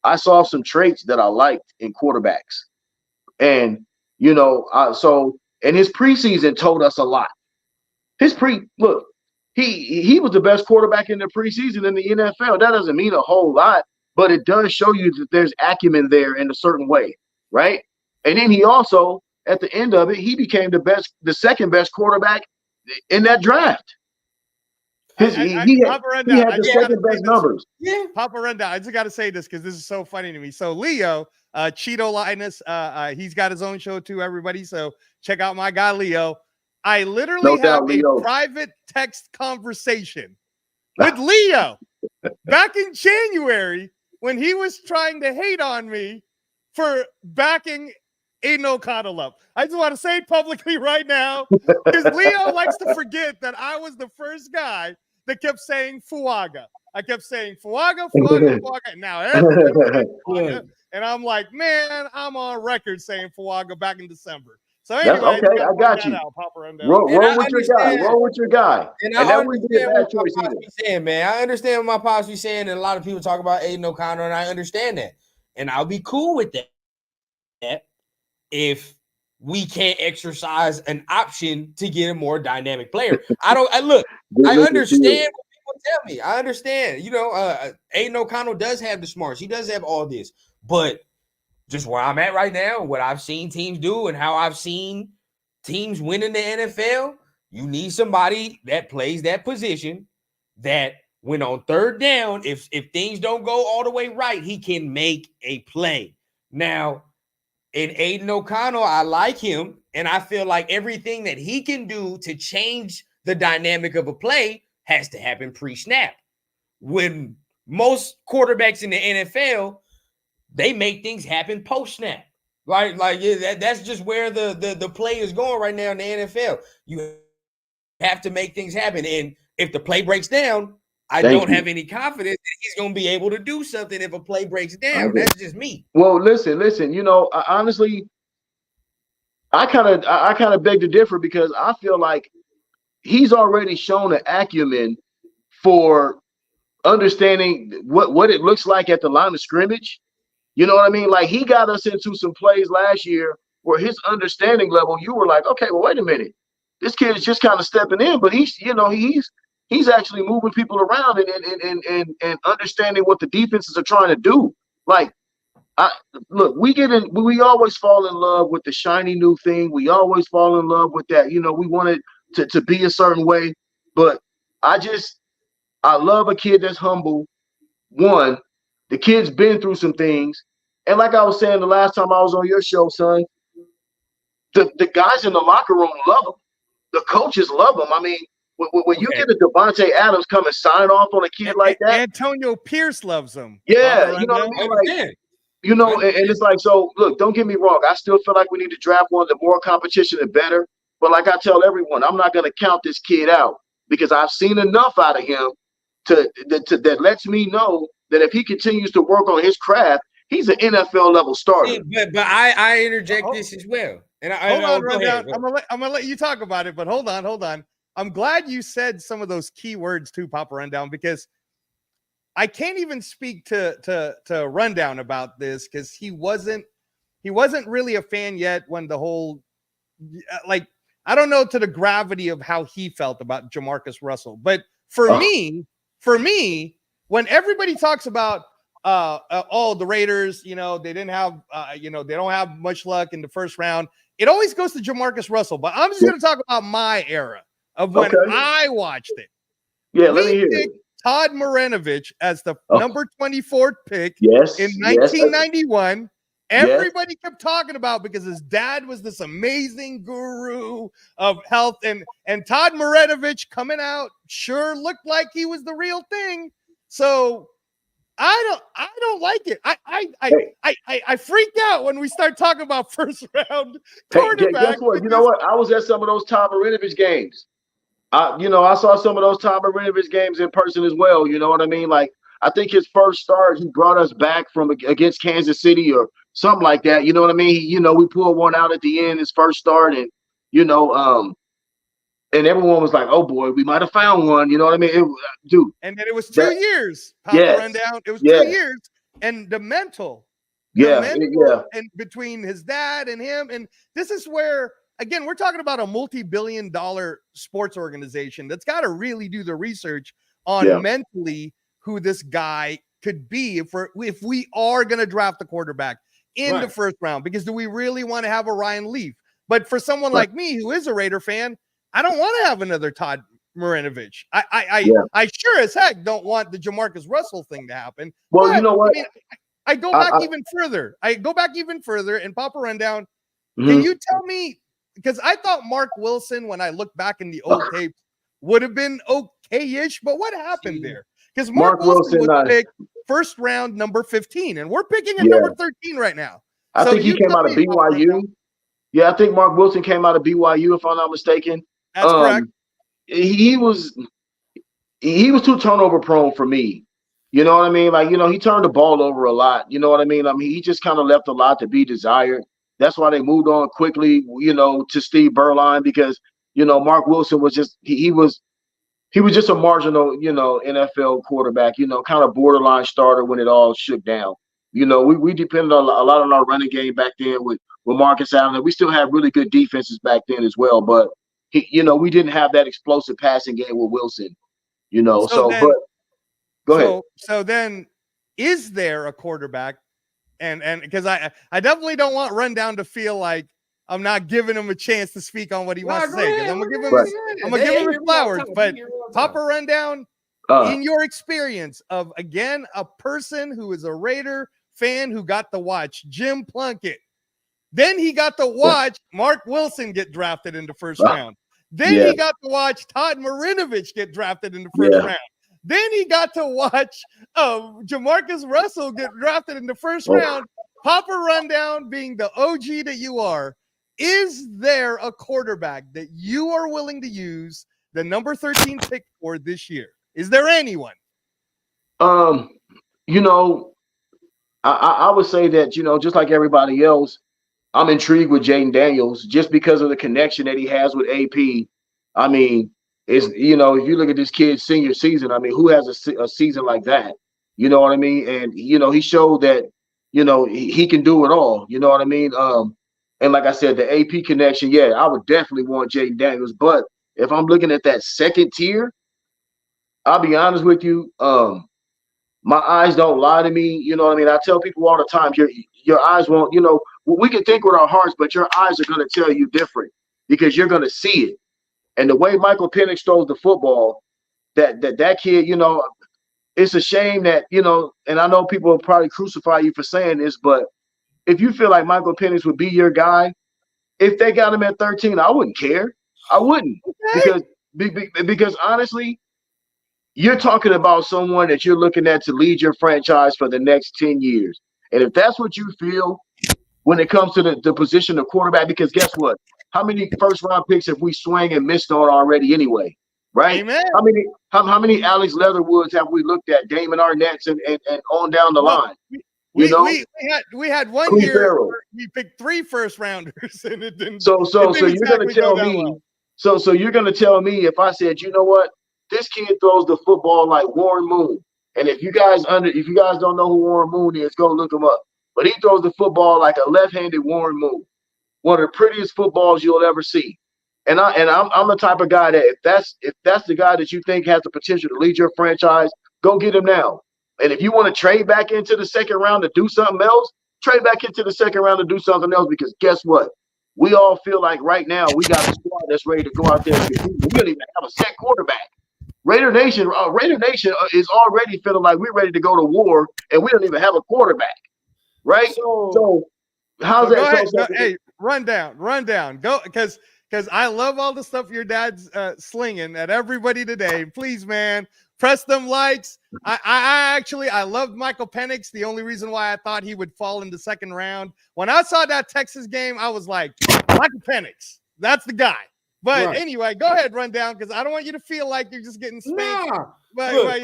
I saw some traits that I liked in quarterbacks. And, and his preseason told us a lot. Look, he was the best quarterback in the preseason in the NFL. That doesn't mean a whole lot, but it does show you that there's acumen there in a certain way, right? And then he also, at the end of it, he became the second best quarterback in that draft. He had the second best numbers. Yeah, Papa Rundown. I just got to say this because this is so funny to me. So Leo, Cheeto Linus, he's got his own show too, everybody. So check out my guy Leo. I literally have a private text conversation with Leo back in January when he was trying to hate on me for backing Aiden O'Connell up. I just want to say it publicly right now because Leo likes to forget that I was the first guy that kept saying Fuaga. I kept saying Fuaga. Now everybody's Fuaga. And I'm like, man, I'm on record saying Fuaga back in December. So anyway, okay, I got you. Roll with your guy. And I understand what my pops be saying, man. I understand what my pops be saying, and a lot of people talk about Aiden O'Connell, and I understand that. And I'll be cool with that if we can't exercise an option to get a more dynamic player. I understand what people tell me. I understand. Aiden O'Connell does have the smarts. He does have all this. But just where I'm at right now, what I've seen teams do and how I've seen teams win in the NFL, you need somebody that plays that position that when on third down, if things don't go all the way right, he can make a play. Now, in Aiden O'Connell, I like him, and I feel like everything that he can do to change the dynamic of a play has to happen pre-snap. When most quarterbacks in the NFL, they make things happen post-snap. Right? That's just where the play is going right now in the NFL. You have to make things happen. And if the play breaks down, I don't have any confidence that he's going to be able to do something if a play breaks down. That's just me. Well, listen. Honestly, I kind of beg to differ because I feel like he's already shown an acumen for understanding what it looks like at the line of scrimmage. You know what I mean? Like he got us into some plays last year where his understanding level, you were like, okay, well, wait a minute. This kid is just kind of stepping in, but he's he's actually moving people around and understanding what the defenses are trying to do. Like, look, we always fall in love with the shiny new thing. We always fall in love with that. We want it to be a certain way. But I love a kid that's humble. One, the kid's been through some things. And like I was saying the last time I was on your show, son, the guys in the locker room love him. The coaches love him. I mean, when you get a Devontae Adams come and sign off on a kid like that. Antonio Pierce loves him. Yeah, you know what I mean? Like, and it's like, so look, don't get me wrong. I still feel like we need to draft one. The more competition, the better. But like I tell everyone, I'm not going to count this kid out because I've seen enough out of him that lets me know that if he continues to work on his craft, he's an NFL level starter. But I interject this as well. And hold on, Rundown. I'm gonna let you talk about it, but hold on. I'm glad you said some of those key words too, Papa Rundown, because I can't even speak to Rundown about this because he wasn't really a fan yet when the whole I don't know to the gravity of how he felt about Jamarcus Russell. But for me, when everybody talks about the Raiders, they didn't have they don't have much luck in the first round, it always goes to Jamarcus Russell. But I'm just going to talk about my era of when I watched it. Yeah, let me hear it. Todd Marinovich as the number 24th pick in 1991. Everybody kept talking about because his dad was this amazing guru of health, and Todd Marinovich coming out sure looked like he was the real thing. So I don't like it. I freaked out when we start talking about first round quarterback. Guess what? You know what? I was at some of those Todd Marinovich games. I saw some of those Todd Marinovich games in person as well. You know what I mean? Like, I think his first start, he brought us back from against Kansas City or something like that. You know what I mean? We pulled one out at the end, his first start, and and everyone was like, "Oh boy, we might have found one." You know what I mean, dude? And then it was 2 years. Rundown. It was 2 years, and the mental, and between his dad and him, and this is where. Again, we're talking about a multi-billion-dollar sports organization that's got to really do the research on mentally who this guy could be if we are going to draft a quarterback in the first round. Because do we really want to have a Ryan Leaf? But for someone like me who is a Raider fan, I don't want to have another Todd Marinovich. I sure as heck don't want the Jamarcus Russell thing to happen. Well, but, you know what? I go back even further. And Papa Rundown, can you tell me? Because I thought Mark Wilson, when I look back in the old tapes, would have been okay-ish, but what happened there? Because Mark Wilson was picked first round number 15, and we're picking at number 13 right now. I think he came out of BYU. Yeah, I think Mark Wilson came out of BYU, if I'm not mistaken. That's correct. He was too turnover prone for me. You know what I mean? Like, he turned the ball over a lot. You know what I mean? He just kind of left a lot to be desired. That's why they moved on quickly, to Steve Berline, because, Mark Wilson was just he was just a marginal, NFL quarterback, kind of borderline starter when it all shook down. We depended a lot on our running game back then with Marcus Allen. We still had really good defenses back then as well, but we didn't have that explosive passing game with Wilson. But go ahead. So then, is there a quarterback? And because I definitely don't want Rundown to feel like I'm not giving him a chance to speak on what he wants to say. Because I'm gonna give him his flowers. But Papa Rundown, in your experience of again a person who is a Raider fan who got to watch Jim Plunkett, then he got to watch Mark Wilson get drafted in the first round. Then he got to watch Todd Marinovich get drafted in the first round. Then he got to watch Jamarcus Russell get drafted in the first round. Papa Rundown, being the OG that you are, is there a quarterback that you are willing to use the number 13 pick for this year? Is there anyone? I would say that, just like everybody else, I'm intrigued with Jaden Daniels just because of the connection that he has with AP. I mean, if you look at this kid's senior season, I mean, who has a season like that? You know what I mean? And, he showed that, he can do it all. You know what I mean? And like I said, the AP connection, I would definitely want Jaden Daniels. But if I'm looking at that second tier, I'll be honest with you. My eyes don't lie to me. You know what I mean? I tell people all the time, your eyes won't, we can think with our hearts, but your eyes are going to tell you different because you're going to see it. And the way Michael Penix throws the football, that kid, it's a shame that, and I know people will probably crucify you for saying this, but if you feel like Michael Penix would be your guy, if they got him at 13, I wouldn't care. I wouldn't because honestly, you're talking about someone that you're looking at to lead your franchise for the next 10 years. And if that's what you feel when it comes to the position of quarterback, because guess what? How many first round picks have we swung and missed on already anyway? Right? Amen. How many Alex Leatherwoods have we looked at, Damon Arnett's and on down the line? We had one Cleve year Farrell. where we picked 3 first rounders and it didn't. So you're gonna tell me. Well. So you're gonna tell me if I said, you know what, this kid throws the football like Warren Moon. And if you guys don't know who Warren Moon is, go look him up. But he throws the football like a left-handed Warren Moon, one of the prettiest footballs you'll ever see. And I'm the type of guy that if that's the guy that you think has the potential to lead your franchise, go get him now. And if you want to trade back into the second round to do something else, trade back into the second round to do something else, because guess what? We all feel like right now we got a squad that's ready to go out there and compete. We don't even have a set quarterback. Raider Nation is already feeling like we're ready to go to war, and we don't even have a quarterback, right? So how's that? Hey, run down. Go, because I love all the stuff your dad's slinging at everybody today. Please, man, press them likes. I loved Michael Penix. The only reason why I thought he would fall in the second round, when I saw that Texas game, I was like, Michael Penix, that's the guy. But anyway, go ahead, run down, because I don't want you to feel like you're just getting spanked. But go ahead,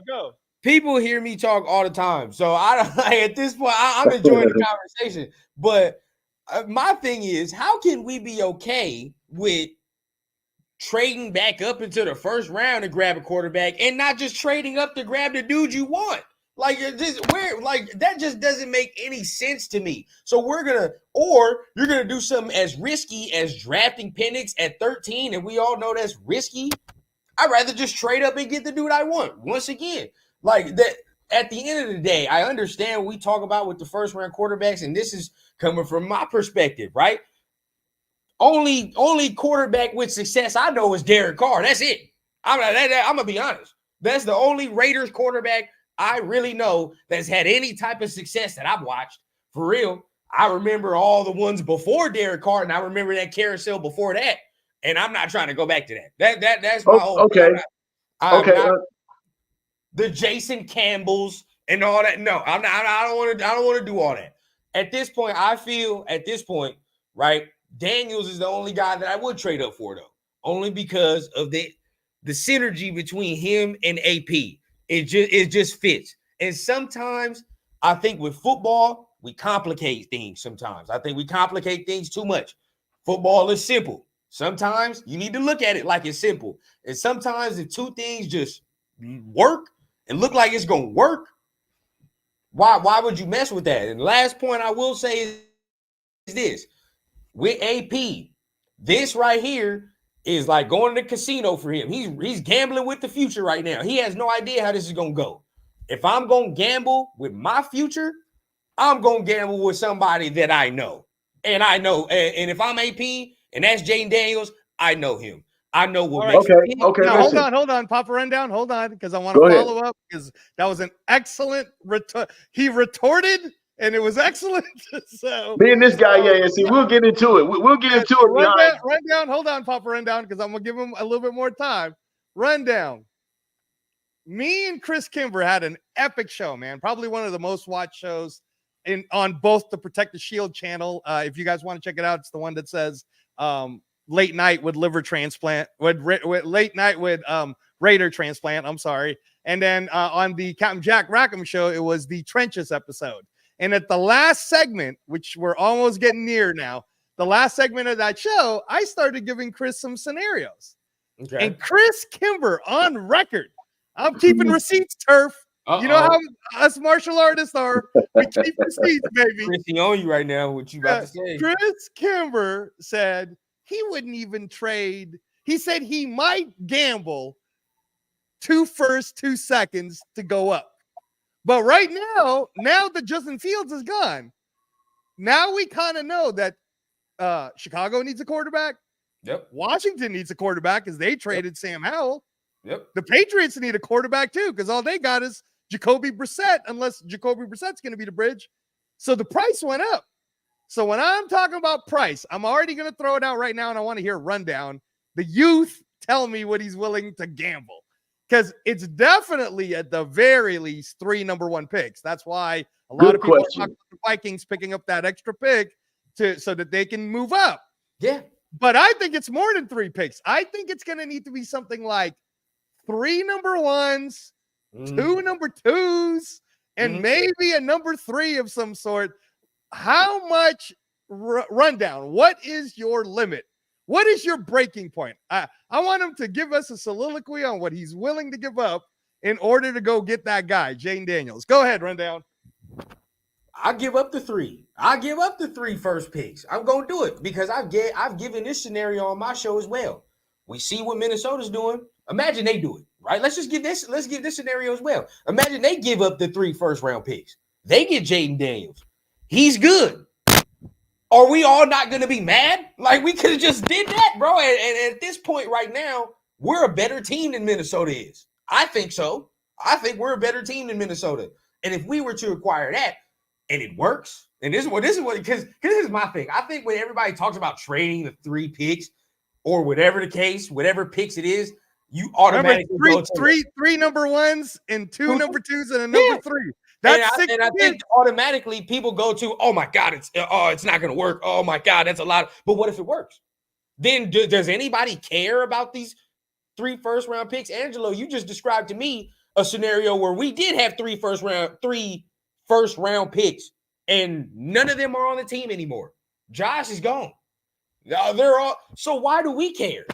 go. People hear me talk all the time, so I don't at this point. I'm enjoying the conversation. But my thing is, how can we be okay with trading back up into the first round to grab a quarterback and not just trading up to grab the dude you want? Like, that just doesn't make any sense to me. So you're gonna do something as risky as drafting Penix at 13, and we all know that's risky. I'd rather just trade up and get the dude I want. Once again, like that. At the end of the day, I understand what we talk about with the first round quarterbacks, and this is coming from my perspective, right? Only quarterback with success I know is Derek Carr. That's it. I'm gonna be honest. That's the only Raiders quarterback I really know that's had any type of success that I've watched. For real, I remember all the ones before Derek Carr, and I remember that carousel before that. And I'm not trying to go back to that. That's my whole okay. I'm not the Jason Campbells and all that. No, I'm not. I don't want to do all that. At this point, I feel right, Daniels is the only guy that I would trade up for, though, only because of the synergy between him and AP. It just fits. And sometimes I think with football, we complicate things. Sometimes I think we complicate things too much. Football is simple. Sometimes you need to look at it like it's simple. And sometimes if two things just work and look like it's going to work, why would you mess with that? And the last point I will say is this. With AP, this right here is like going to the casino for him. He's gambling with the future right now. He has no idea how this is going to go. If I'm going to gamble with my future, I'm going to gamble with somebody that I know. And I know, and if I'm AP and that's Jaden Daniels, I know him. I know what makes him. Okay. Now, hold on, Papa Rundown. Hold on, because I want to follow up, because that was an excellent he retorted, and it was excellent. So me and this guy, see, we'll get into it. We'll get into it. Rundown, hold on, Papa Rundown, because I'm gonna give him a little bit more time. Rundown. Me and Chris Kimber had an epic show, man. Probably one of the most watched shows on both the Protect the Shield channel. If you guys want to check it out, it's the one that says late night with liver transplant, with late night with Raider transplant. I'm sorry. And then on the Captain Jack Rackham show, it was the trenches episode. And at the last segment, which we're almost getting near now, the last segment of that show, I started giving Chris some scenarios. Okay. And Chris Kimber on record. I'm keeping receipts, Turf. You know how us martial artists are. We keep receipts, baby. Chrissy on you right now. What you about to say? Chris Kimber said he wouldn't even trade. He said he might gamble 2 firsts, 2 seconds to go up. But right now that Justin Fields is gone, now we kind of know that Chicago needs a quarterback. Yep. Washington needs a quarterback because they traded Sam Howell. Yep. The Patriots need a quarterback too because all they got is Jacoby Brissett, unless Jacoby Brissett's going to be the bridge. So the price went up. So when I'm talking about price, I'm already going to throw it out right now, and I want to hear a rundown. The youth tell me what he's willing to gamble because it's definitely at the very least 3 number 1 picks. That's why a lot of people are talking about the Vikings picking up that extra pick so that they can move up. Yeah. But I think it's more than 3 picks. I think it's going to need to be something like 3 number 1s, 2 number 2s, and maybe a number 3 of some sort. How much rundown? What is your limit? What is your breaking point? I want him to give us a soliloquy on what he's willing to give up in order to go get that guy, Jaden Daniels. Go ahead, rundown. I give up the 3. I give up the 3 first picks. I'm gonna do it because I've given this scenario on my show as well. We see what Minnesota's doing. Imagine they do it, right? Let's give this scenario as well. Imagine they give up the 3 first-round picks. They get Jaden Daniels. He's good. Are we all not gonna be mad? Like we could have just did that, bro. And at this point right now, we're a better team than Minnesota is. I think so. I think we're a better team than Minnesota. And if we were to acquire that, and it works. And this is what because this is my thing. I think when everybody talks about trading the 3 picks or whatever the case, whatever picks it is, you automatically remember three number 1s and 2 number 2s and a number 3. That's and I think automatically people go to, oh my God, it's not going to work. Oh my God, that's a lot. But what if it works? Then does anybody care about these 3 first-round picks? Angelo, you just described to me a scenario where we did have 3 first-round picks, and none of them are on the team anymore. Josh is gone. They're all. So why do we care?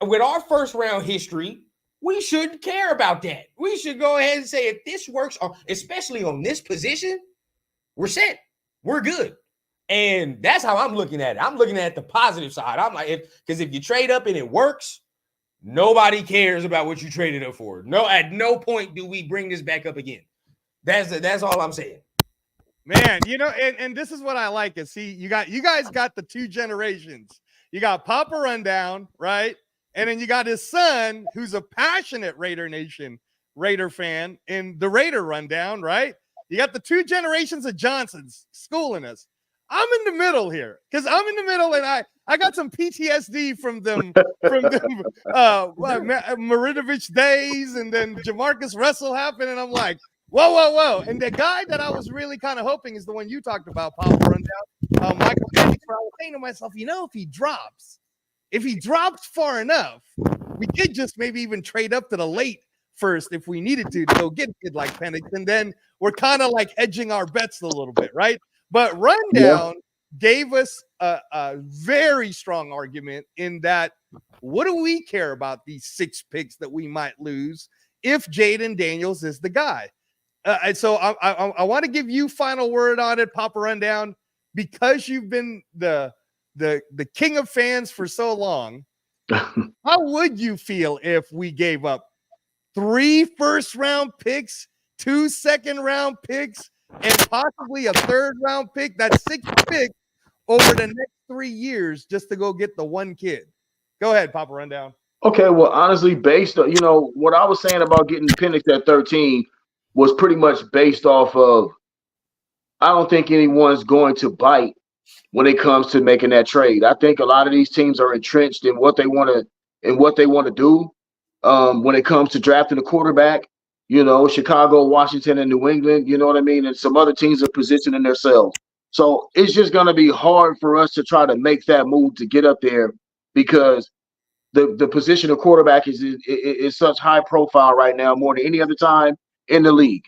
With our first-round history, we shouldn't care about that. We should go ahead and say if this works, especially on this position, we're set. We're good. And that's how I'm looking at it. I'm looking at the positive side. I'm like, because if you trade up and it works, nobody cares about what you traded up for. No, at no point do we bring this back up again. That's all I'm saying. Man, and this is what I like is see, you guys got the 2 generations. You got Papa Rundown, right? And then you got his son, who's a passionate Raider Nation Raider fan in the Raider Rundown, right? You got the 2 generations of Johnsons schooling us. I'm in the middle here because I'm in the middle, and I got some PTSD from them Maridovich days, and then Jamarcus Russell happened, and I'm like, whoa. And the guy that I was really kind of hoping is the one you talked about, Papa Rundown, Michael Penix. I was saying to myself, if he drops far enough, we could just maybe even trade up to the late first if we needed to go get a kid like Penix, and then we're kind of like hedging our bets a little bit, right? But Rundown gave us a very strong argument in that what do we care about these 6 picks that we might lose if Jaden Daniels is the guy? And so I want to give you final word on it, Papa Rundown, because you've been the king of fans for so long. How would you feel if we gave up 3 first-round picks, 2 second-round picks, and possibly a 3rd-round pick? That's 6 picks over the next 3 years just to go get the 1 kid. Go ahead, Papa Rundown. Okay, well, honestly, based on what I was saying about getting Penix at 13 was pretty much based off of I don't think anyone's going to bite when it comes to making that trade. I think a lot of these teams are entrenched in what they want to do when it comes to drafting a quarterback. Chicago, Washington, and New England, you know what I mean? And some other teams are positioning themselves. So it's just going to be hard for us to try to make that move to get up there because the position of quarterback is such high profile right now, more than any other time in the league.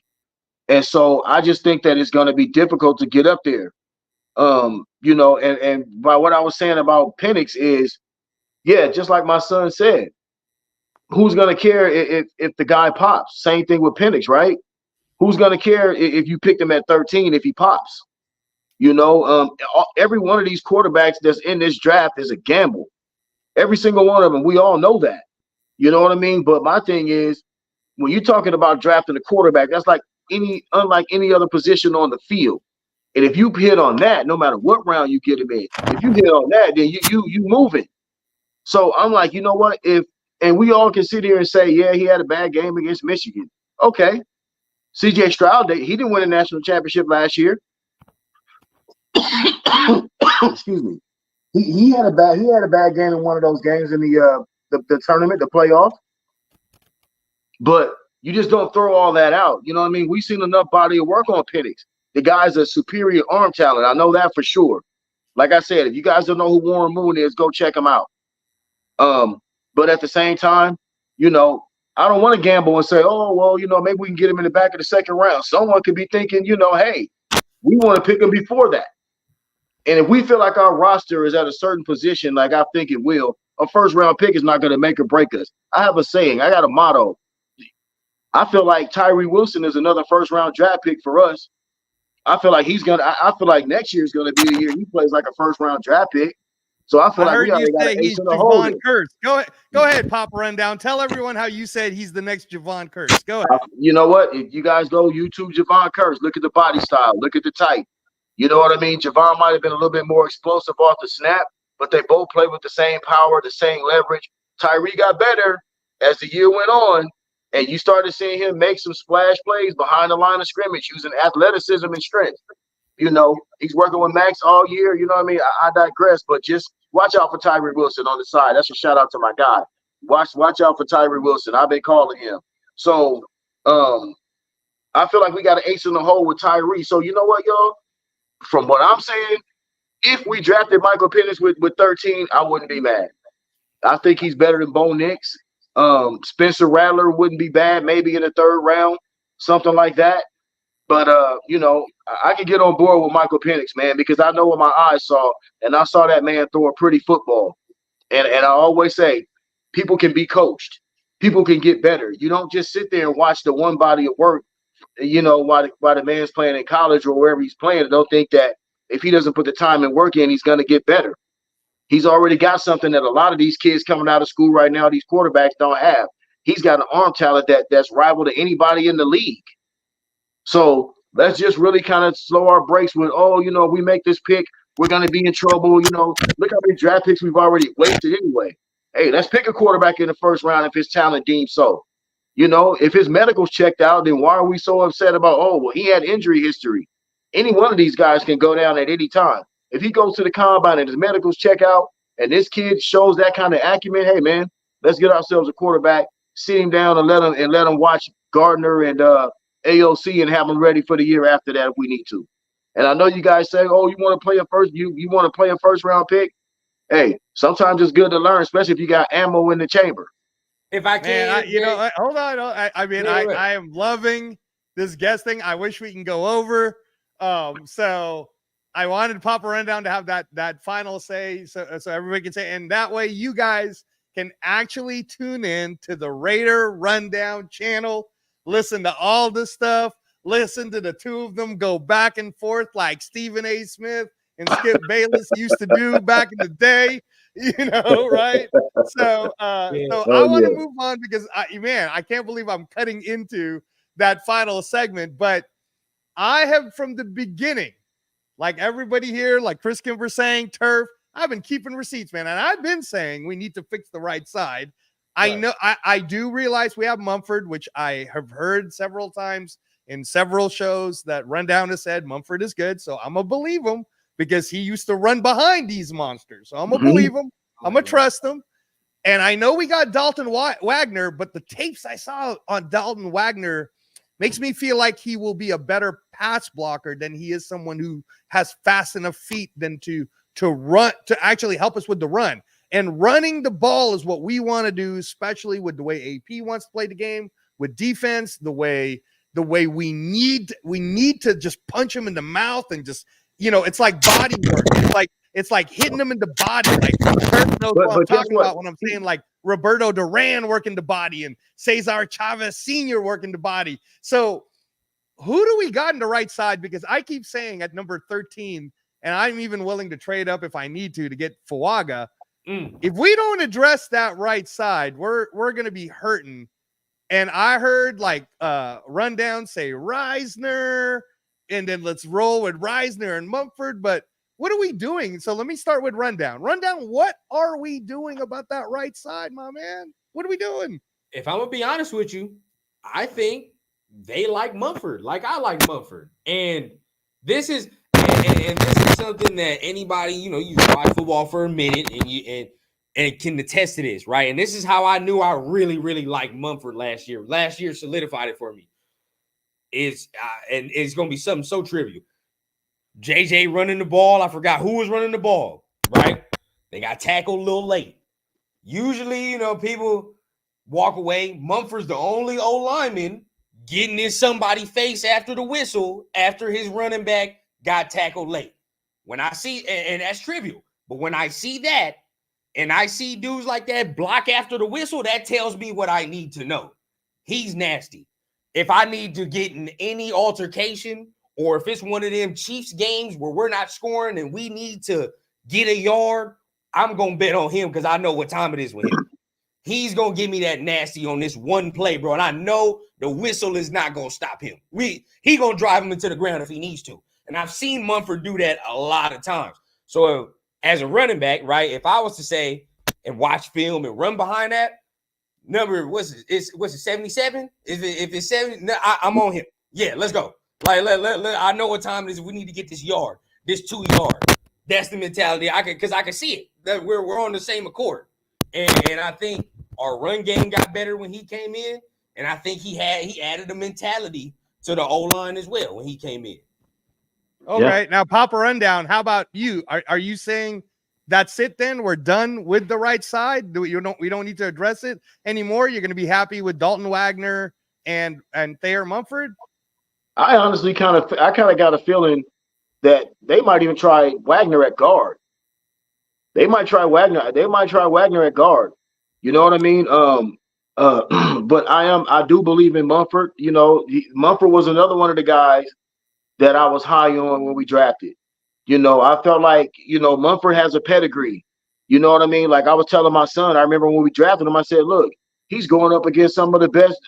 And so I just think that it's going to be difficult to get up there. And by what I was saying about Penix is, just like my son said, who's going to care if the guy pops? Same thing with Penix, right? Who's going to care if you picked him at 13 if he pops? Every one of these quarterbacks that's in this draft is a gamble. Every single one of them. We all know that. You know what I mean? But my thing is, when you're talking about drafting a quarterback, that's like unlike any other position on the field. And if you hit on that, no matter what round you get him in, if you hit on that, then you moving. So I'm like, you know what? And we all can sit here and say, yeah, he had a bad game against Michigan. Okay. CJ Stroud, he didn't win a national championship last year. Excuse me. He had a bad game in one of those games in the tournament, the playoff. But you just don't throw all that out. You know what I mean? We've seen enough body of work on Penix. The guy's a superior arm talent. I know that for sure. Like I said, if you guys don't know who Warren Moon is, go check him out. But at the same time, you know, I don't want to gamble and say, oh, well, you know, maybe we can get him in the back of the second round. Someone could be thinking, you know, hey, we want to pick him before that. And if we feel like our roster is at a certain position, like I think it will, a first round pick is not going to make or break us. I have a saying, I got a motto. I feel like Tyree Wilson is another first round draft pick for us. I feel like I feel like next year is going to be the year he plays like a first round draft pick. So I feel like we already got an ace in the hole. Kurtz. Go ahead, Pop Rundown. Tell everyone how you said he's the next Javon Kurtz. Go ahead. You know what? If you guys go YouTube Javon Kurtz, look at the body style, look at the type. You know what I mean? Javon might have been a little bit more explosive off the snap, but they both play with the same power, the same leverage. Tyree got better as the year went on, and you started seeing him make some splash plays behind the line of scrimmage using athleticism and strength. You know, he's working with Max all year. You know what I mean? I digress, but just watch out for Tyree Wilson on the side. That's a shout out to my guy. Watch out for Tyree Wilson. I've been calling him. So I feel like we got an ace in the hole with Tyree. So you know what, y'all? From what I'm saying, if we drafted Michael Penix with 13, I wouldn't be mad. I think he's better than Bo Nix. Spencer Rattler wouldn't be bad, maybe in the third round, something like that. But, you know, I can get on board with Michael Penix, man, because I know what my eyes saw, and I saw that man throw a pretty football. And I always say, people can be coached. People can get better. You don't just sit there and watch the one body of work, you know, while the man's playing in college or wherever he's playing. And don't think that if he doesn't put the time and work in, he's going to get better. He's already got something that a lot of these kids coming out of school right now, these quarterbacks don't have. He's got an arm talent that's rival to anybody in the league. So let's just really kind of slow our brakes with, oh, you know, if we make this pick, we're going to be in trouble. You know, look how many draft picks we've already wasted anyway. Hey, let's pick a quarterback in the first round if his talent deems so. You know, if his medical's checked out, then why are we so upset about, oh, well, he had injury history? Any one of these guys can go down at any time. If he goes to the combine and his medicals check out and this kid shows that kind of acumen, hey, man, let's get ourselves a quarterback, sit him down and let him watch Gardner and AOC and have them ready for the year after that if we need to. And I know you guys say, oh, you want to play you want to play a first round pick? Hey, sometimes it's good to learn, especially if you got ammo in the chamber. If I can, hold on. I am loving this guest thing. I wish we can go over. So I wanted Papa Rundown to have that final say, so everybody can say, and that way you guys can actually tune in to the Raider Rundown channel, listen to all this stuff, listen to the two of them go back and forth like Stephen A. Smith and Skip Bayless used to do back in the day, you know, right? So I want to move on because I can't believe I'm cutting into that final segment, but I have from the beginning, like everybody here, like Chris Kimber saying, Turf, I've been keeping receipts, man. And I've been saying we need to fix the right side. Right. I know I do realize we have Mumford, which I have heard several times in several shows that Rundown has said Mumford is good. So I'm going to believe him because he used to run behind these monsters. So I'm going to believe him. I'm going to trust him. And I know we got Dalton Wagner, but the tapes I saw on Dalton Wagner makes me feel like he will be a better pass blocker than he is someone who has fast enough feet than to run, to actually help us with the run. And running the ball is what we want to do, especially with the way AP wants to play the game, with defense, the way we need to just punch him in the mouth and just, you know, it's like body work. It's like hitting him in the body. Like Kurt knows what I'm talking about when I'm saying like Roberto Duran working the body and Cesar Chavez Sr. working the body. So who do we got in the right side? Because I keep saying at number 13, and I'm even willing to trade up if I need to get Fuaga. If we don't address that right side, we're going to be hurting And I heard like Rundown say Reisner, and then let's roll with Reisner and Mumford. But what are we doing? So let me start with Rundown. Rundown, what are we doing about that right side, my man? What are we doing? If I'm gonna be honest with you, I think they like Mumford, like I like Mumford. And this is and this is something that anybody, you know, you watch football for a minute and can attest to this, right? And this is how I knew I really, really liked Mumford last year. Last year solidified it for me. And it's gonna be something so trivial. JJ running the ball. I forgot who was running the ball, right? They got tackled a little late. Usually, you know, people walk away. Mumford's the only old lineman getting in somebody's face after the whistle after his running back got tackled late. When I see, and that's trivial, but when I see that and I see dudes like that block after the whistle, that tells me what I need to know. He's nasty. If I need to get in any altercation, or if it's one of them Chiefs games where we're not scoring and we need to get a yard, I'm going to bet on him because I know what time it is with him. He's going to give me that nasty on this one play, bro. And I know the whistle is not going to stop him. He going to drive him into the ground if he needs to. And I've seen Mumford do that a lot of times. So as a running back, right, if I was to say and watch film and run behind that, number, what's it, 77? If it's 70, I'm on him. Yeah, let's go. Like, I know what time it is. We need to get this yard, this 2 yard. That's the mentality. Because I can see it. That we're on the same accord. And I think our run game got better when he came in. And I think he added a mentality to the O-line as well when he came in. Okay, now Papa Rundown, how about you? Are you saying that's it then? We're done with the right side? We don't need to address it anymore? You're going to be happy with Dalton Wagner and Thayer Mumford? I honestly kind of got a feeling that they might even try Wagner at guard. They might try Wagner at guard. You know what I mean? But I do believe in Mumford. You know, Mumford was another one of the guys that I was high on when we drafted. You know, I felt like, you know, Mumford has a pedigree. You know what I mean? Like I was telling my son, I remember when we drafted him, I said, look, he's going up against some of the best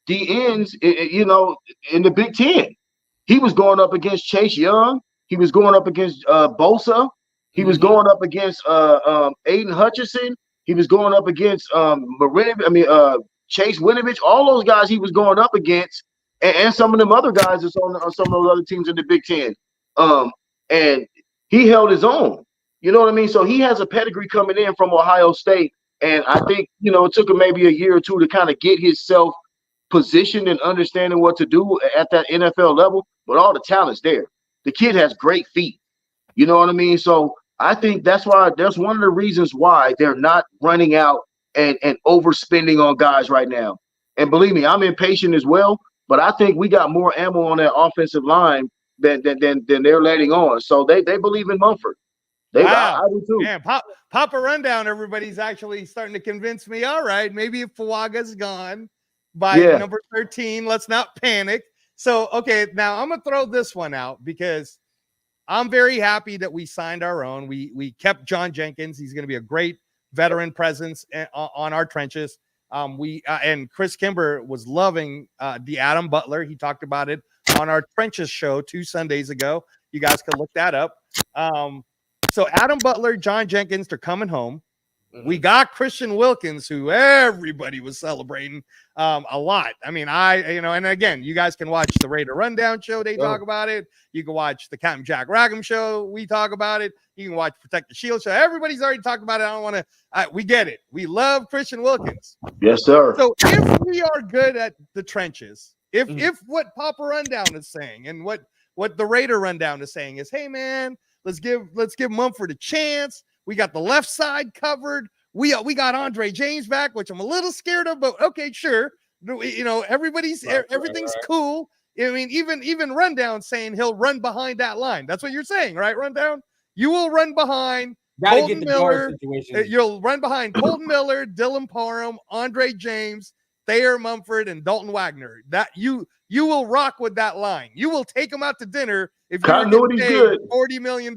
DNs, you know, in the Big Ten. He was going up against Chase Young. He was going up against Bosa. He was going up against Aiden Hutchinson. He was going up against Chase Winovich. All those guys he was going up against, and some of them other guys that's on some of those other teams in the Big Ten. And he held his own. You know what I mean? So he has a pedigree coming in from Ohio State. And I think, you know, it took him maybe a year or two to kind of get himself positioned and understanding what to do at that NFL level. But all the talent's there. The kid has great feet. You know what I mean? So I think that's one of the reasons why they're not running out and overspending on guys right now. And believe me, I'm impatient as well. But I think we got more ammo on that offensive line than they're letting on. So they believe in Mumford. Wow. I do too. Man, Papa Rundown, everybody's actually starting to convince me. All right, maybe if Fuaga's gone by number 13, let's not panic. So, okay, now I'm going to throw this one out because I'm very happy that we signed our own. We kept John Jenkins. He's going to be a great veteran presence on our trenches. And Chris Kimber was loving the Adam Butler. He talked about it on our Trenches show 2 Sundays ago. You guys can look that up. So Adam Butler, John Jenkins, they're coming home. Mm-hmm. We got Christian Wilkins, who everybody was celebrating a lot. I mean, and again, you guys can watch the Raider Rundown show. They talk about it. You can watch the Captain Jack Rackham show. We talk about it. You can watch Protect the Shield show. Everybody's already talked about it. I don't want to. We get it. We love Christian Wilkins. Yes, sir. So if we are good at the trenches, if what Papa Rundown is saying and what the Raider Rundown is saying is, hey man, let's give Mumford a chance. We got the left side covered. We got Andre James back, which I'm a little scared of, but okay, sure. You know, everything's cool. I mean, even Rundown saying he'll run behind that line. That's what you're saying, right, Rundown? You will run behind Colton Miller. You'll run behind Colton Miller, Dylan Parham, Andre James, Thayer Mumford, and Dalton Wagner. That you will rock with that line. You will take them out to dinner if you're getting paid $40 million.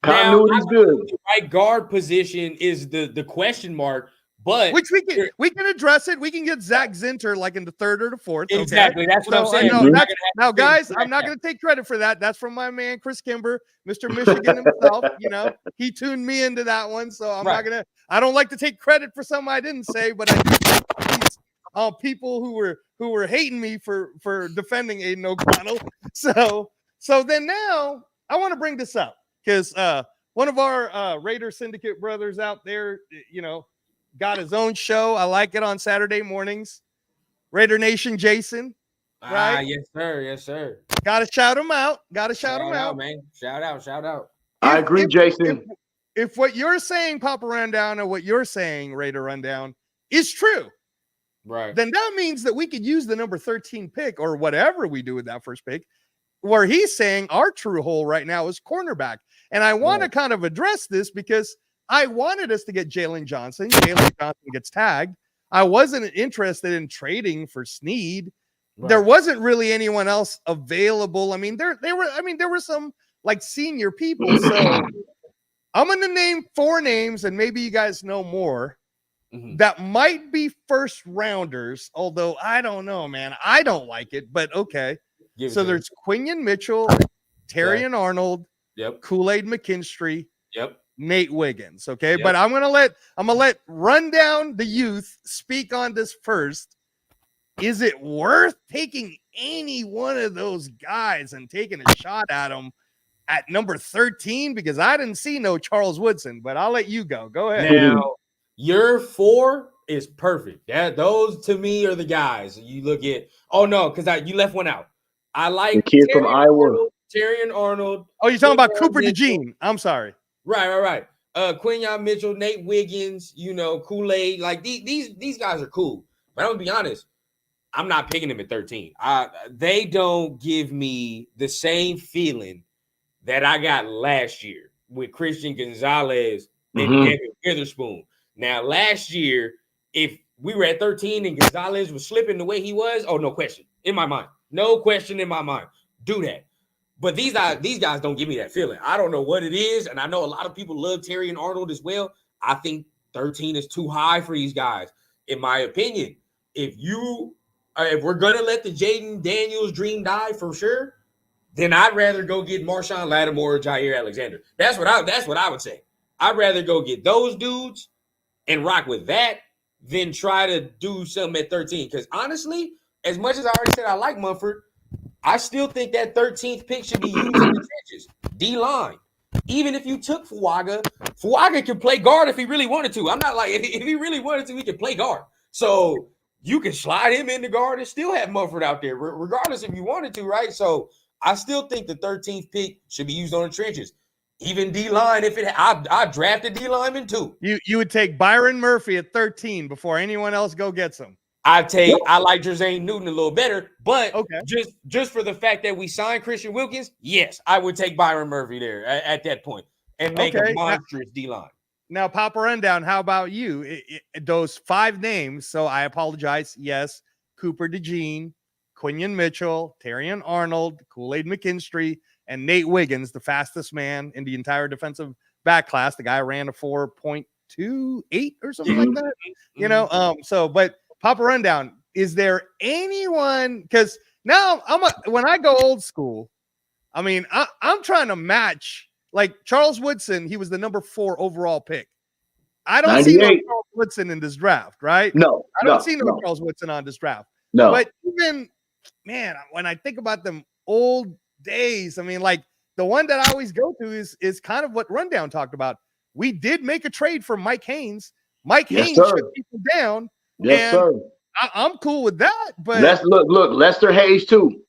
Continuity's good. The right guard position is the question mark, But which we can address it. We can get Zach Zinter like in the third or the fourth. Okay? exactly. That's what I'm saying. Now, guys, I'm not going to take credit for that. That's from my man Chris Kimber, Mr. Michigan himself. You know, he tuned me into that one, so I'm not gonna. I don't like to take credit for something I didn't say, but I do think these people who were hating me for defending Aiden O'Connell. So then now I want to bring this up because one of our Raider Syndicate brothers out there, you know, got his own show. I like it on Saturday mornings. Raider Nation Jason. Right? Yes, sir. Yes, sir. Gotta shout him out. Gotta shout him out, man. Shout out. I agree, Jason. If what you're saying, Papa Rundown, and what you're saying, Raider Rundown, is true, right, then that means that we could use the number 13 pick or whatever we do with that first pick, where he's saying our true hole right now is cornerback. And I want to kind of address this because I wanted us to get Jalen Johnson. Jalen Johnson gets tagged. I wasn't interested in trading for Snead. Right. There wasn't really anyone else available. I mean, there were some like senior people. So I'm going to name 4 names, and maybe you guys know more that might be first rounders. Although I don't know, man. I don't like it, but okay. So there's Quinion Mitchell, Terrion Arnold, Kool-Aid McKinstry, Nate Wiggins. Okay. But I'm gonna let Rundown the youth speak on this first. Is it worth taking any one of those guys and taking a shot at them at number 13? Because I didn't see no Charles Woodson, but I'll let you go. Go ahead. Now, your 4 is perfect. Those to me are the guys. You look at you left one out. I like the kid from Iowa. Terrion Arnold. Oh, you're talking about Cooper DeJean. I'm sorry. Right. Quinion Mitchell, Nate Wiggins, you know, Kool-Aid. Like these guys are cool. But I'm gonna be honest, I'm not picking them at 13. They don't give me the same feeling that I got last year with Christian Gonzalez and Devin Witherspoon. Now, last year, if we were at 13 and Gonzalez was slipping the way he was, no question in my mind. No question in my mind. Do that. But these guys don't give me that feeling. I don't know what it is, and I know a lot of people love Terrion Arnold as well. I think 13 is too high for these guys, in my opinion. If we're gonna let the Jaden Daniels dream die for sure, then I'd rather go get Marshawn Lattimore or Jair Alexander. That's what I would say. I'd rather go get those dudes and rock with that than try to do something at 13. Because honestly, as much as I already said I like Munford, I still think that 13th pick should be used in the trenches. D-line. Even if you took Fuaga can play guard if he really wanted to. I'm not like, if he really wanted to, he can play guard. So you can slide him in the guard and still have Munford out there, regardless if you wanted to, right? So I still think the 13th pick should be used on the trenches. Even D-line, I drafted D-lineman too. You would take Byron Murphy at 13 before anyone else go gets him. I like Jerzane Newton a little better, but just for the fact that we signed Christian Wilkins, yes, I would take Byron Murphy there at that point and make a monstrous D-line. Now, Papa Rundown, how about you? Those 5 names, so I apologize. Yes, Cooper DeJean, Quinion Mitchell, Terrion Arnold, Kool-Aid McKinstry, and Nate Wiggins, the fastest man in the entire defensive back class. The guy ran a 4.28 or something like that. You know, but Papa Rundown, is there anyone? Because now when I go old school, I mean, I'm trying to match like Charles Woodson. He was the number 4 overall pick. I don't see no Charles Woodson in this draft, right? No, I don't see no Charles Woodson on this draft. No, but even man, when I think about them old days, I mean, like the one that I always go to is kind of what Rundown talked about. We did make a trade for Mike Haynes. Mike Haynes shut people down. Yes, sir. I'm cool with that. But look, Lester Hayes too.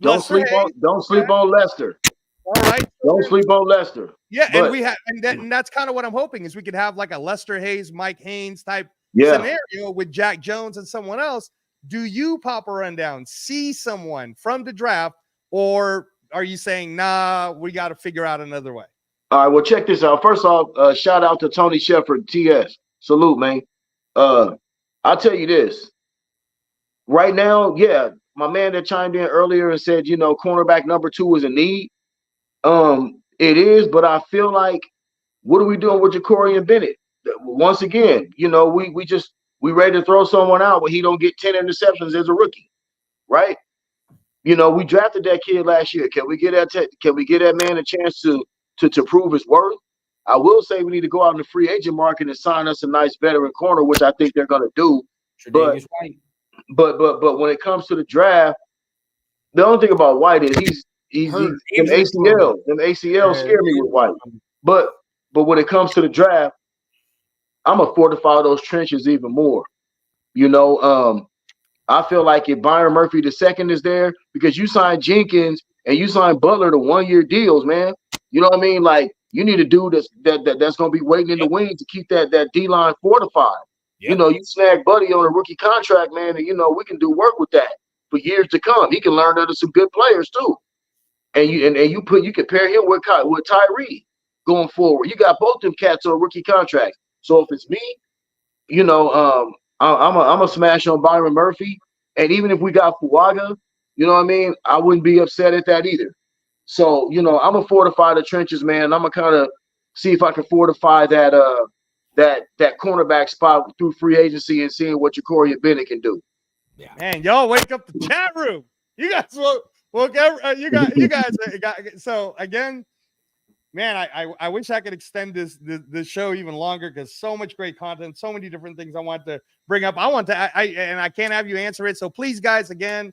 Don't sleep on Lester. All right. Don't sleep on Lester. Yeah, and that's kind of what I'm hoping is we could have like a Lester Hayes, Mike Haynes type scenario with Jack Jones and someone else. Do you, Papa Rundown, see someone from the draft, or are you saying, nah, we got to figure out another way? All right, well, check this out. First off, shout out to Tony Shepard, TS. Salute, man. I'll tell you this. Right now, my man that chimed in earlier and said, cornerback number 2 is a need. It is, but I feel like, what are we doing with Ja'Cory and Bennett? once again, you know, we ready to throw someone out when he don't get 10 interceptions as a rookie, right? You know, we drafted that kid last year. Can we get that man a chance to prove his worth? I will say we need to go out in the free agent market and sign us a nice veteran corner, which I think they're gonna do. But when it comes to the draft, the only thing about White is he's them ACL scare me with White. But when it comes to the draft, I'm gonna fortify those trenches even more. You know, I feel like if Byron Murphy II is there, because you signed Jenkins and you signed Butler to 1-year deals, man. You know what I mean? Like, you need a dude that's gonna be waiting in the wings to keep that D line fortified. Yep. You know, you snag Buddy on a rookie contract, man, and you know we can do work with that for years to come. He can learn under some good players too. And you can pair him with Tyree going forward. You got both them cats on rookie contracts. So if it's me, you know, I'm a smash on Byron Murphy. And even if we got Fuaga, you know what I mean, I wouldn't be upset at that either. So, you know, I'm gonna fortify the trenches, man. I'm gonna kind of see if I can fortify that cornerback spot through free agency and seeing what Ja'Cory Bennett can do. Yeah. Man, y'all wake up the chat room. You guys you guys got so again. Man, I wish I could extend this show even longer because so much great content, so many different things I want to bring up. And I can't have you answer it. So please, guys, again,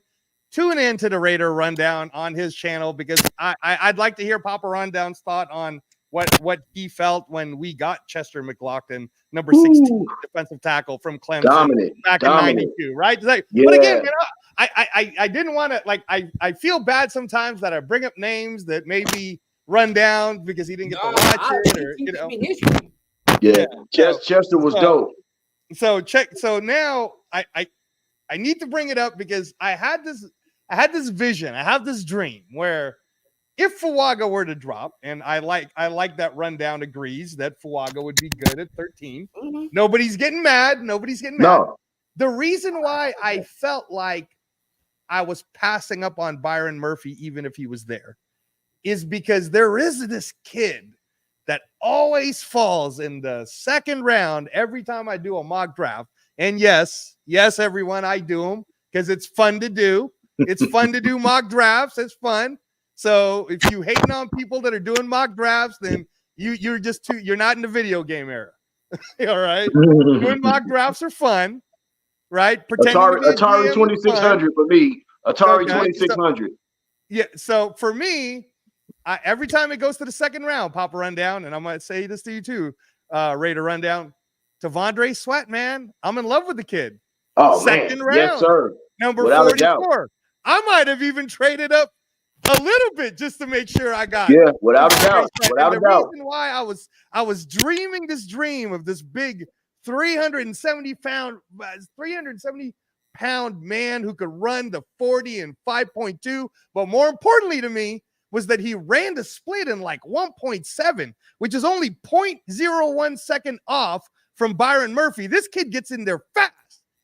tune in to the Raider Rundown on his channel because I'd like to hear Papa Rundown's thought on what he felt when we got Chester McLaughlin, number 16 defensive tackle from Clemson back in '92, right? Like, yeah. But again, you know, I didn't want to I feel bad sometimes that I bring up names that maybe run down because he didn't get to watch it, or you know. Yeah. Chester was dope. So now I need to bring it up because I had this vision, I have this dream where if Fuaga were to drop, and I like that Rundown agrees that Fuaga would be good at 13. Mm-hmm. Nobody's getting mad. No. The reason why I felt like I was passing up on Byron Murphy, even if he was there, is because there is this kid that always falls in the second round every time I do a mock draft. And yes, everyone, I do them because it's fun to do. It's fun to do mock drafts. It's fun. So if you hating on people that are doing mock drafts, then you're not in the video game era. All right. Doing mock drafts are fun, right? Atari 2600 for me. Atari 2600. Yeah. So for me, every time it goes to the second round, Papa Rundown, and I'm going to say this to you too, Raider Rundown, Tavondre Sweat, man, I'm in love with the kid. Oh, second round. Yes, sir. Number 44. I might have even traded up a little bit just to make sure I got it. Without a doubt. The reason why I was dreaming this dream of this big 370 pound man who could run the 40 and 5.2, but more importantly to me was that he ran the split in like 1.7, which is only 0.01 second off from Byron Murphy. This kid gets in there fast.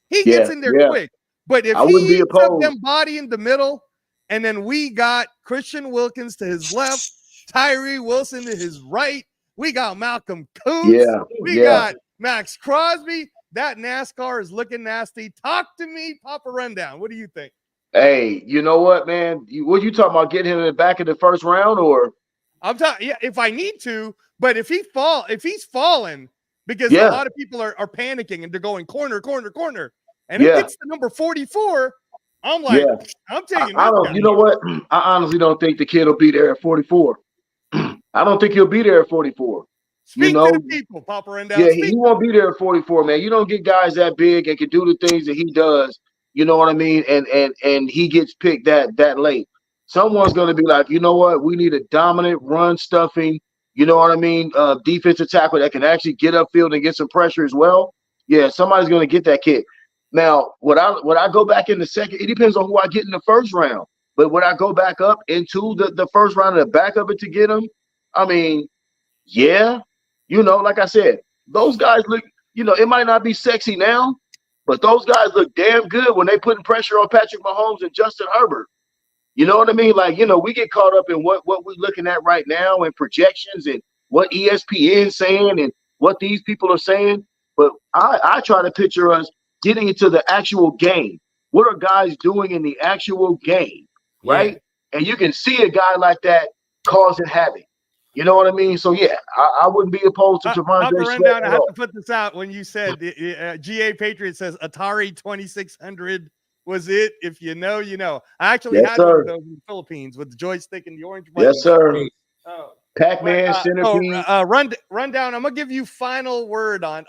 He gets in there quick. But if he took them body in the middle, and then we got Christian Wilkins to his left, Tyree Wilson to his right, we got Malcolm Kuntz, we got Max Crosby. That NASCAR is looking nasty. Talk to me, Papa Rundown. What do you think? Hey, you know what, man? What you talking about? Getting him in the back of the first round, or I'm talking? Yeah, if I need to, but if he's falling, because a lot of people are panicking and they're going corner, and it gets to number 44. I'm like, I'm taking. You know what? I honestly don't think the kid will be there at 44. I don't think he'll be there at 44. Speak to the people, Papa Rundown. Yeah, he won't be there at 44, man. You don't get guys that big and can do the things that he does. You know what I mean? And he gets picked that late. Someone's going to be like, you know what? We need a dominant run stuffing, you know what I mean? Defensive tackle that can actually get upfield and get some pressure as well. Yeah, somebody's going to get that kid. Now, would I go back in the second? It depends on who I get in the first round. But would I go back up into the first round and the back of it to get him? I mean, yeah. You know, like I said, those guys look, you know, it might not be sexy now, but those guys look damn good when they putting pressure on Patrick Mahomes and Justin Herbert. You know what I mean? Like, you know, we get caught up in what we're looking at right now and projections and what ESPN's saying and what these people are saying, but I try to picture us getting into the actual game. What are guys doing in the actual game, Yeah. right? And you can see a guy like that causing havoc. You know what I mean? So yeah, I wouldn't be opposed to Papa Tavondre Sweat Rundown, I at have to all. put this out when you said GA Patriot says Atari 2600 was it. If you know, you know. I actually Yes, had one of sir. those in the Philippines with the joystick and the orange Yes, buttons. sir. Oh, but Pac-Man, Centipede. rundown. I'm gonna give you final word on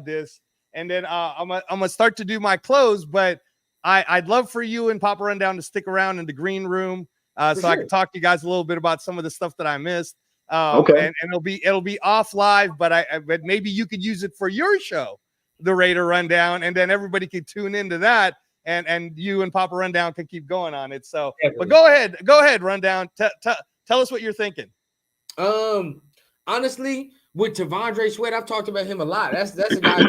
this, and then I'm gonna start to do my close. But I'd love for you and Papa Rundown to stick around in the green room, so I can talk to you guys a little bit about some of the stuff that I missed. Okay. And it'll be off live, but but maybe you could use it for your show, the Raider Rundown, and then everybody could tune into that, and you and Papa Rundown can keep going on it. So, but go ahead, Rundown. Tell us what you're thinking. Honestly, with Tavondre Sweat, I've talked about him a lot. That's a guy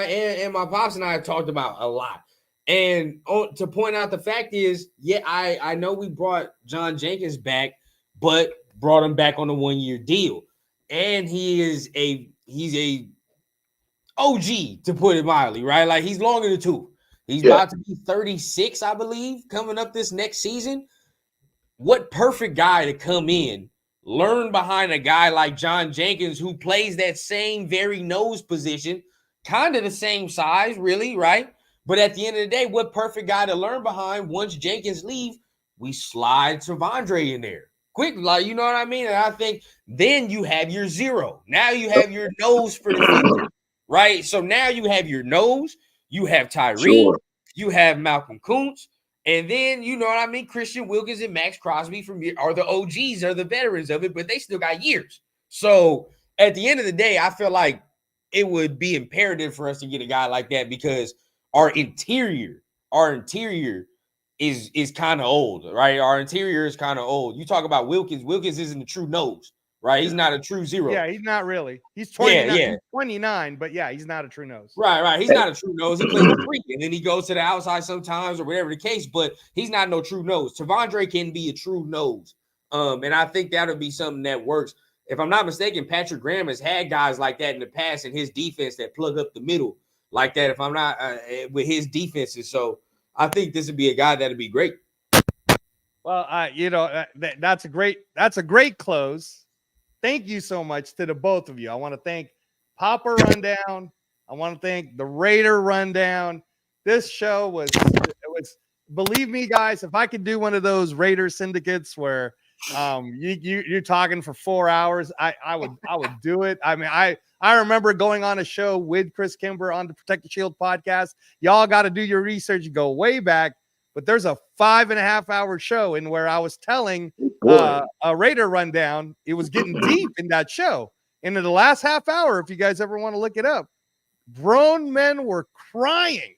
and my pops and I have talked about a lot. And to point out the fact is, yeah, I know we brought John Jenkins back, but brought him back on a 1-year deal. And he's a OG, to put it mildly, right? Like, he's long in the tooth. He's about to be 36, I believe, coming up this next season. What perfect guy to come in, learn behind a guy like John Jenkins, who plays that same very nose position, kind of the same size, really, right? But at the end of the day, what perfect guy to learn behind. Once Jenkins leave, we slide Tavondre in there quick, like, you know what I mean? And I think then you have your zero. Now you have your nose for the future, right? So now you have your nose, you have Tyree, you have Malcolm Kuntz, and then, you know what I mean, Christian Wilkins and Max Crosby are the OGs, are the veterans of it, but they still got years. So at the end of the day, I feel like it would be imperative for us to get a guy like that, because our interior is kind of old, right? Our interior is kind of old. You talk about Wilkins. Wilkins isn't a true nose, right? He's not a true zero. Yeah, he's not really. He's 29. Yeah. He's 29, but yeah, he's not a true nose. Right. He's not a true nose. He plays the three, and then he goes to the outside sometimes, or whatever the case. But he's not no true nose. Tavondre can be a true nose, and I think that'll be something that works. If I'm not mistaken, Patrick Graham has had guys like that in the past in his defense that plug up the middle like that. If I'm not with his defenses, so I think this would be a guy that'd be great. Well, you know, that's a great close. Thank you so much to the both of you. I want to thank Papa Rundown. I want to thank the Raider Rundown. This show was, believe me, guys, if I could do one of those Raider syndicates where you're talking for 4 hours, I would do it. I mean, I remember going on a show with Chris Kimber on the Protect the Shield podcast. Y'all got to do your research and go way back. But there's a 5.5 hour show in where I was telling a Raider Rundown. It was getting deep in that show. And in the last half hour, if you guys ever want to look it up, grown men were crying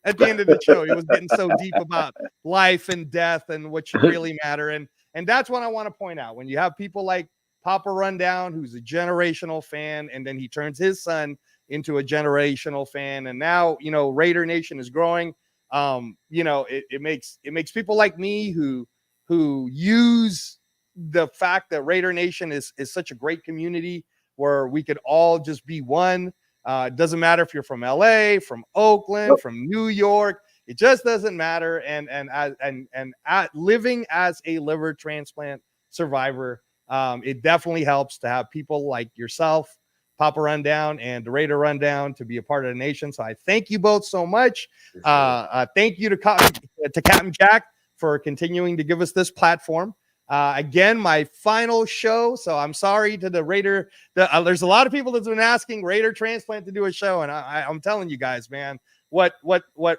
at the end of the show. It was getting so deep about life and death and what should really matter. And that's what I want to point out. When you have people like Papa Rundown, who's a generational fan, and then he turns his son into a generational fan. And now, you know, Raider Nation is growing. You know, it makes people like me who use the fact that Raider Nation is such a great community where we could all just be one. It doesn't matter if you're from LA, from Oakland, from New York. It just doesn't matter. And living as a liver transplant survivor, it definitely helps to have people like yourself, Papa Rundown, and the Raider Rundown to be a part of the nation. So I thank you both so much. Thank you to Captain Jack for continuing to give us this platform. Again, my final show. So I'm sorry to the Raider. There's a lot of people that's been asking Raider Transplant to do a show, and I'm telling you guys, man, what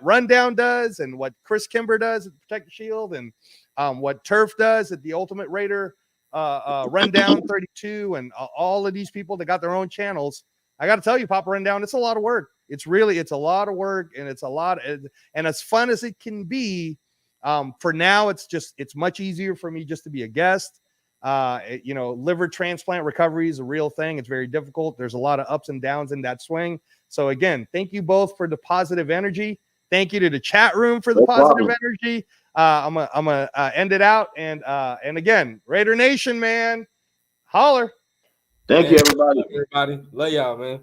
Rundown does and what Chris Kimber does at Protect the Shield, and what Turf does at the Ultimate Raider Rundown 32, and all of these people that got their own channels. I got to tell you, Papa Rundown, it's a lot of work. It's a lot of work, and it's a lot, and as fun as it can be. For now, it's much easier for me just to be a guest. You know, liver transplant recovery is a real thing. It's very difficult. There's a lot of ups and downs in that swing. So again, thank you both for the positive energy. Thank you to the chat room for the positive energy. I'm gonna end it out, and again, Raider Nation, man, holler. Thank you, everybody. Everybody, love y'all, man.